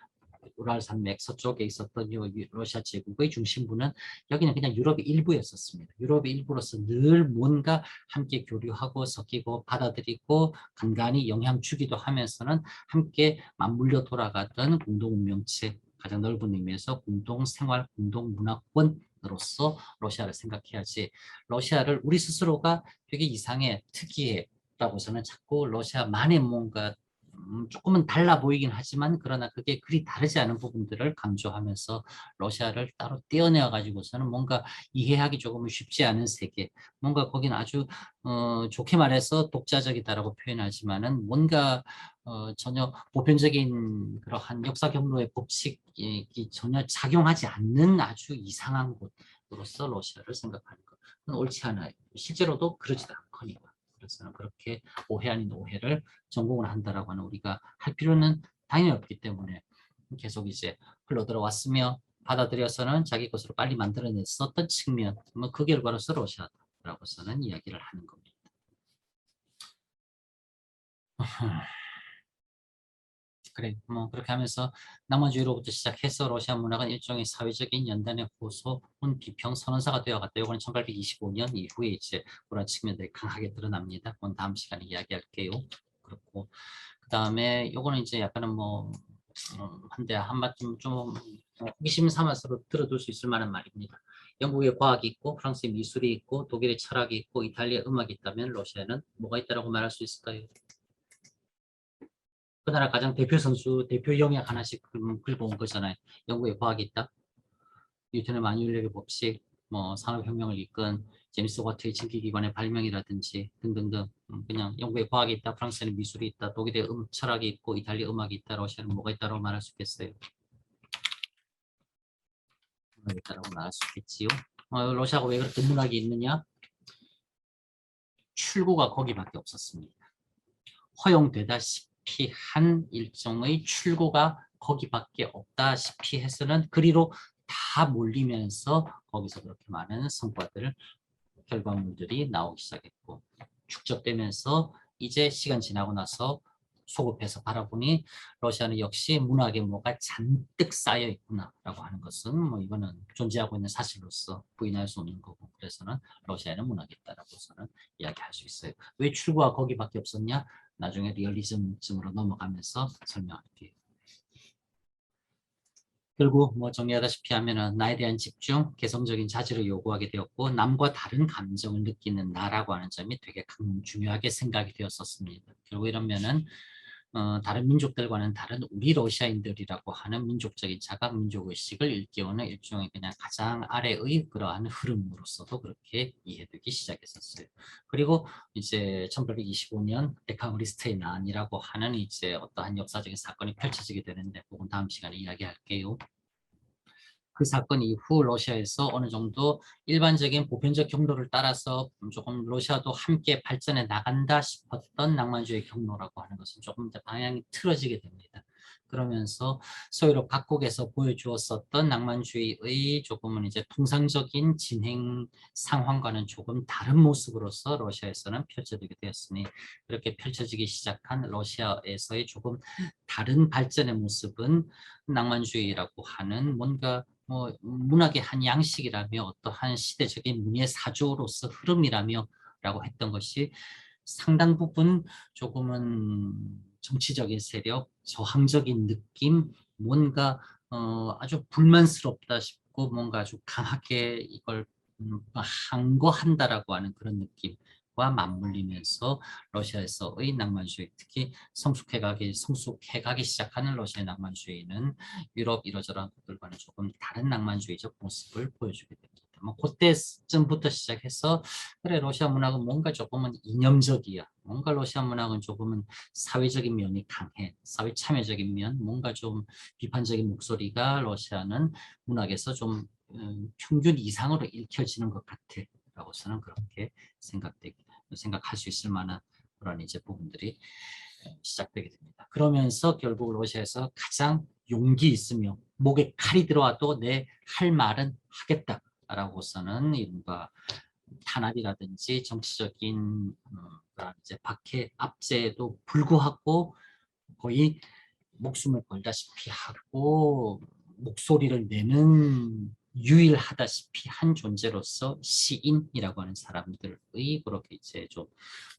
우랄 산맥 서쪽에 있었던 러시아 제국의 중심부는 여기는 그냥 유럽의 일부였었습니다. 유럽의 일부로서 늘 뭔가 함께 교류하고 섞이고 받아들이고 간간히 영향 주기도 하면서는 함께 맞물려 돌아가던 공동운명체, 가장 넓은 의미에서 공동생활, 공동문화권으로서 러시아를 생각해야지 러시아를 우리 스스로가 되게 이상해, 특이해 라고 저는 자꾸 러시아만의 뭔가 조금은 달라 보이긴 하지만 그러나 그게 그리 다르지 않은 부분들을 강조하면서 러시아를 따로 떼어내어 가지고서는 뭔가 이해하기 조금은 쉽지 않은 세계, 뭔가 거기는 아주 좋게 말해서 독자적이다라고 표현하지만은 뭔가 전혀 보편적인 그러한 역사 경로의 법칙이 전혀 작용하지 않는 아주 이상한 곳으로서 러시아를 생각하는 것, 그건 옳지 않아요. 실제로도 그러지도 않거니와. 그래서 그렇게 오해 아닌 오해를 전공을 한다라고 하는 우리가 할 필요는 당연히 없기 때문에 계속 이제 흘러 들어왔으며 받아들여서는 자기 것으로 빨리 만들어냈었던 측면, 뭐 그 결과로서 러시아라고서는 이야기를 하는 겁니다. 그래, 뭐 그렇게 하면서 낭만주의로부터 시작해서 러시아 문학은 일종의 사회적인 연단의 호소 혹은 비평 선언사가 되어갔다. 이거는 1825년 이후에 이제 그런 측면들이 강하게 드러납니다. 그건 다음 시간에 이야기할게요. 그렇고 그 다음에 요거는 이제 약간은 뭐 한데 한마디 좀 호기심 삼아서 들어둘 수 있을 만한 말입니다. 영국의 과학이 있고 프랑스의 미술이 있고 독일의 철학이 있고 이탈리아의 음악이 있다면 러시아는 뭐가 있다라고 말할 수 있을까요? 그 나라 가장 대표 선수, 대표 영역 하나씩 긁어온 거잖아요. 영국의 과학이 있다. 뉴턴의 만유인력의 법칙, 뭐 산업혁명을 이끈 제임스 와트의 증기기관의 발명이라든지 등등등. 그냥 영국의 과학이 있다, 프랑스에는 미술이 있다, 독일의 철학이 있고 이탈리아 음악이 있다, 러시아는 뭐가 있다고 말할 수 있겠어요? 뭐가 있다고 말할 수 있겠지요. 러시아가 왜 그렇게 문학이 있느냐? 출구가 거기밖에 없었습니다. 허용되다시피 한 일종의 출구가 거기밖에 없다시피 해서는 그리로 다 몰리면서 거기서 그렇게 많은 성과들, 결과물들이 나오기 시작했고 축적되면서 이제 시간 지나고 나서 소급해서 바라보니 러시아는 역시 문학에 뭐가 잔뜩 쌓여 있구나라고 하는 것은 뭐 이거는 존재하고 있는 사실로서 부인할 수 없는 거고, 그래서는 러시아에는 문학이 있다라고서는 이야기할 수 있어요. 왜 출구가 거기밖에 없었냐? 나중에 리얼리즘으로 넘어가면서 설명할게요. 결국 뭐 정리하다시피 하면은 나에 대한 집중, 개성적인 자질을 요구하게 되었고, 남과 다른 감정을 느끼는 나라고 하는 점이 되게 중요하게 생각이 되었었습니다. 결국 이러면은 다른 민족들과는 다른 우리 러시아인들이라고 하는 민족적인 자각 민족의식을 일깨우는 일종의 그냥 가장 아래의 그러한 흐름으로서도 그렇게 이해되기 시작했었어요. 그리고 이제 1825년 데카브리스트의 난이라고 하는 이제 어떠한 역사적인 사건이 펼쳐지게 되는데, 그건 다음 시간에 이야기할게요. 그 사건 이후 러시아에서 어느 정도 일반적인 보편적 경로를 따라서 조금 러시아도 함께 발전해 나간다 싶었던 낭만주의 경로라고 하는 것은 조금 더 방향이 틀어지게 됩니다. 그러면서 소유로 각국에서 보여주었었던 낭만주의의 조금은 이제 통상적인 진행 상황과는 조금 다른 모습으로서 러시아에서는 펼쳐지게 되었으니, 그렇게 펼쳐지기 시작한 러시아에서의 조금 다른 발전의 모습은 낭만주의라고 하는 뭔가 뭐 문학의 한 양식이라며 어떠한 시대적인 문예 사조로서 흐름이라며 라고 했던 것이 상당 부분 조금은 정치적인 세력, 저항적인 느낌, 뭔가 아주 불만스럽다 싶고 뭔가 아주 강하게 이걸 항거한다라고 하는 그런 느낌과 맞물리면서 러시아에서의 낭만주의, 특히 성숙해가기 시작하는 러시아의 낭만주의는 유럽 이러저러한 것들과는 조금 다른 낭만주의적 모습을 보여주게 됩니다. 뭐 그때쯤부터 시작해서 그래, 러시아 문학은 뭔가 조금은 이념적이야, 뭔가 러시아 문학은 조금은 사회적인 면이 강해, 사회 참여적인 면, 뭔가 좀 비판적인 목소리가 러시아는 문학에서 좀 평균 이상으로 읽혀지는 것 같아 라고서는 그렇게 생각할 수 있을 만한 그런 이제 부분들이 시작되게 됩니다. 그러면서 결국 러시아에서 가장 용기 있으며 목에 칼이 들어와도 내 할 말은 하겠다라고서는 이른바 탄압이라든지 정치적인 그런 이제 박해 압제에도 불구하고 거의 목숨을 걸다시피 하고 목소리를 내는 유일하다시피 한 존재로서 시인이라고 하는 사람들의 그렇게 이제 좀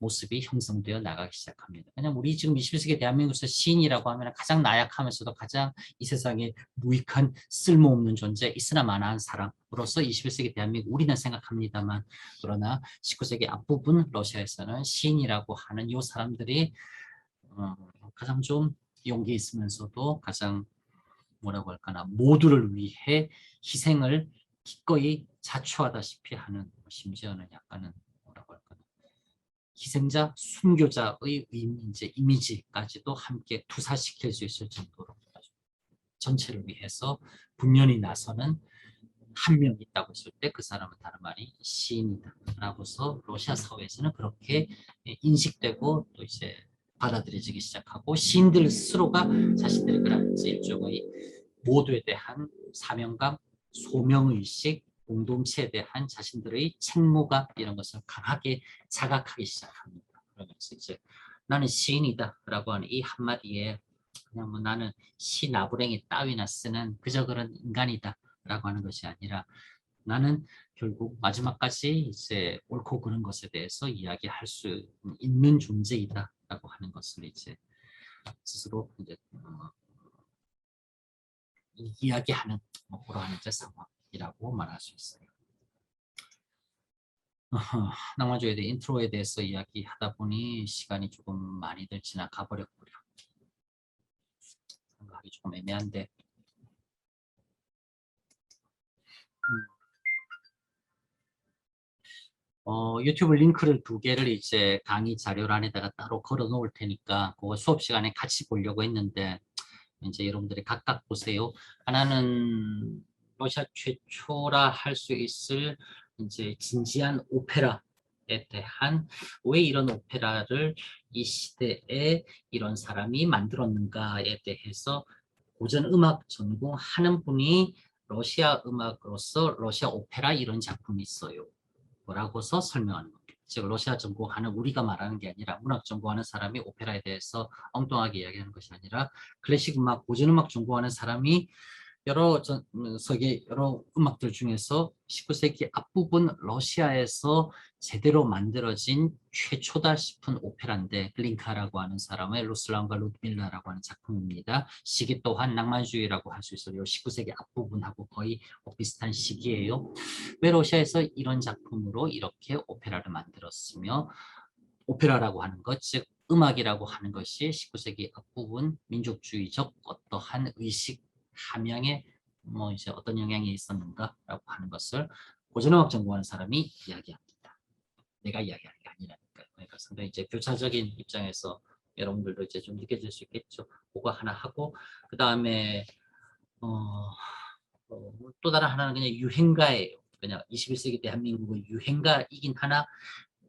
모습이 형성되어 나가기 시작합니다. 그냥 우리 지금 21세기 대한민국에서 시인이라고 하면 가장 나약하면서도 가장 이 세상에 무익한 쓸모없는 존재, 있으나 마나한 사람으로서 21세기 대한민국 우리는 생각합니다만, 그러나 19세기 앞부분 러시아에서는 시인이라고 하는 이 사람들이 가장 좀 용기 있으면서도 가장 뭐라고 할까나 모두를 위해 희생을 기꺼이 자초하다시피 하는, 심지어는 약간은 뭐라고 할까나 희생자, 순교자의 이제 이미지까지도 함께 투사시킬 수 있을 정도로 전체를 위해서 분연히 나서는 한 명 있다고 했을 때 그 사람은 다른 말이 시인이다 라고서 러시아 사회에서는 그렇게 인식되고 또 이제 받아들여지기 시작하고, 시인들 스스로가 자신들의 그런 일종의 모두에 대한 사명감, 소명의식, 공동체에 대한 자신들의 책무감 이런 것을 강하게 자각하기 시작합니다. 그러면서 이제 나는 시인이다 라고 하는 이 한마디에 그냥 뭐 나는 시 나부랭이 따위나 쓰는 그저 그런 인간이다 라고 하는 것이 아니라, 나는 결국 마지막까지 이제 옳고 그른 것에 대해서 이야기할 수 있는 존재이다 라고 하는 것을 이제 스스로 이제 이야기하는 그러한 이제 상황이라고 말할 수 있어요. 낭만주의에 대해 인트로에 대해서 이야기하다 보니 시간이 조금 많이들 지나가 버렸고요. 생각하기 조금 애매한데 유튜브 링크를 2개를 이제 강의 자료란에다가 따로 걸어 놓을 테니까 그거 수업 시간에 같이 보려고 했는데 이제 여러분들이 각각 보세요. 하나는 러시아 최초라 할 수 있을 이제 진지한 오페라에 대한, 왜 이런 오페라를 이 시대에 이런 사람이 만들었는가에 대해서 고전 음악 전공하는 분이 러시아 음악으로서 러시아 오페라 이런 작품이 있어요. 거라고서 설명하는 겁니다. 즉 러시아 전공하는 우리가 말하는 게 아니라 문학 전공하는 사람이 오페라에 대해서 엉뚱하게 이야기하는 것이 아니라 클래식 음악, 고전 음악 전공하는 사람이 여러 세계 여러 음악들 중에서 19세기 앞부분 러시아에서 제대로 만들어진 최초다 싶은 오페라인데 글린카라고 하는 사람의 루슬란과 루드밀라라고 하는 작품입니다. 시기 또한 낭만주의라고 할 수 있어요. 19세기 앞부분하고 거의 비슷한 시기예요. 왜 러시아에서 이런 작품으로 이렇게 오페라를 만들었으며 오페라라고 하는 것, 즉 음악이라고 하는 것이 19세기 앞부분 민족주의적 어떠한 의식 함양에 뭐 이제 어떤 영향이 있었는가라고 하는 것을 고전음악 전공하는 사람이 이야기합니다. 내가 이야기하는 게 아니라니까요. 그러니까 상당히 이제 교차적인 입장에서 여러분들도 이제 좀 느껴질 수 있겠죠. 그거 하나 하고 그 다음에 또 다른 하나는 그냥 유행가예요. 그냥 21세기 대한민국의 유행가이긴 하나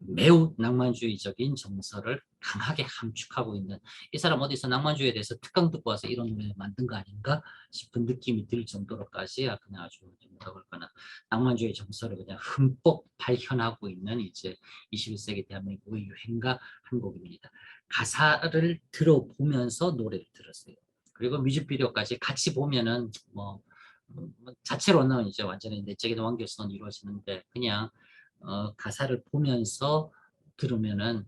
매우 낭만주의적인 정서를 강하게 함축하고 있는 이 사람 어디서 낭만주의에 대해서 특강 듣고 와서 이런 노래 만든 거 아닌가 싶은 느낌이 들 정도로까지 그냥 아주 뭐라고 할까나 낭만주의 정서를 그냥 흠뻑 발현하고 있는 이제 21세기 대한민국의 유행가 한 곡입니다. 가사를 들어보면서 노래를 들었어요. 그리고 뮤직비디오까지 같이 보면은 뭐 자체로는 이제 완전히 내적인 완결성은 이루어지는데 그냥 가사를 보면서 들으면은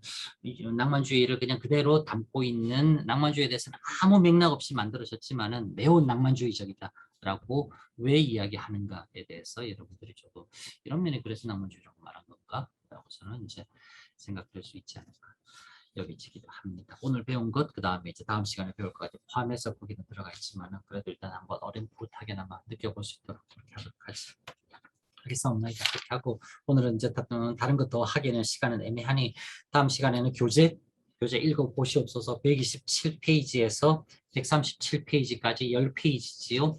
낭만주의를 그냥 그대로 담고 있는 낭만주의에 대해서는 아무 맥락 없이 만들어졌지만은 매우 낭만주의적이다라고 왜 이야기하는가에 대해서 여러분들이 조금 이런 면에 그래서 낭만주의라고 말한 건가라고 저는 이제 생각될 수 있지 않을까 여기지기도 합니다. 오늘 배운 것, 그 다음에 이제 다음 시간에 배울 것까지 포함해서 거기는 들어가 있지만은 그래도 일단 한번 어렴풋하게나마 느껴볼 수 있도록 그렇게 하도록 하겠습니다. 하겠습니다. 이렇게 하고 오늘은 이제 다른 것 더 하기에는 시간은 애매하니 다음 시간에는 교재 읽어보시옵소서 127페이지에서 137페이지까지 10페이지지요.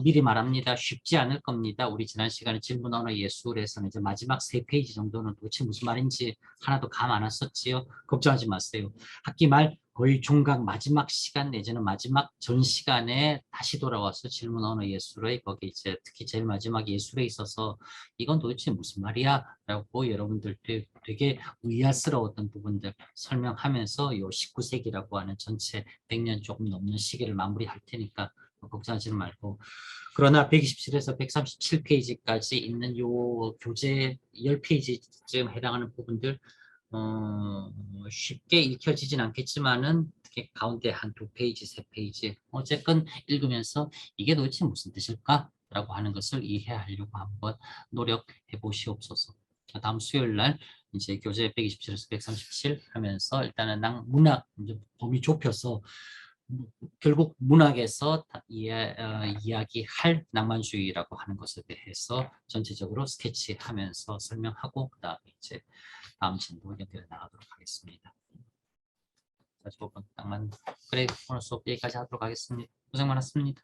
미리 말합니다. 쉽지 않을 겁니다. 우리 지난 시간에 질문 언어 예술에서는 이제 마지막 3페이지 정도는 도대체 무슨 말인지 하나도 감 안 왔었지요. 걱정하지 마세요. 학기 말 거의 종강 마지막 시간 내지는 마지막 전 시간에 다시 돌아와서 질문 언어 예술의 거기 이제 특히 제일 마지막 예술에 있어서 이건 도대체 무슨 말이야? 라고 여러분들 되게 의아스러웠던 부분들 설명하면서 요 19세기라고 하는 전체 100년 조금 넘는 시기를 마무리할 테니까 걱정하지는 말고 그러나 127에서 137페이지까지 있는 요 교재 10페이지쯤 해당하는 부분들 쉽게 읽혀지진 않겠지만은 특히 가운데 한 2페이지, 3페이지 어쨌건 읽으면서 이게 도대체 무슨 뜻일까? 라고 하는 것을 이해하려고 한번 노력해 보시옵소서. 다음 수요일 날 이제 교재 127에서 137 하면서 일단은 문학 이제 범위 좁혀서 결국 문학에서 이야기할 낭만주의라고 하는 것에 대해서 전체적으로 스케치하면서 설명하고 그 다음에 이제 다음 진도 연결해 나가도록 하겠습니다. 자, 저번 낭만 그래 오늘 수업 여기까지 하도록 하겠습니다. 고생 많았습니다.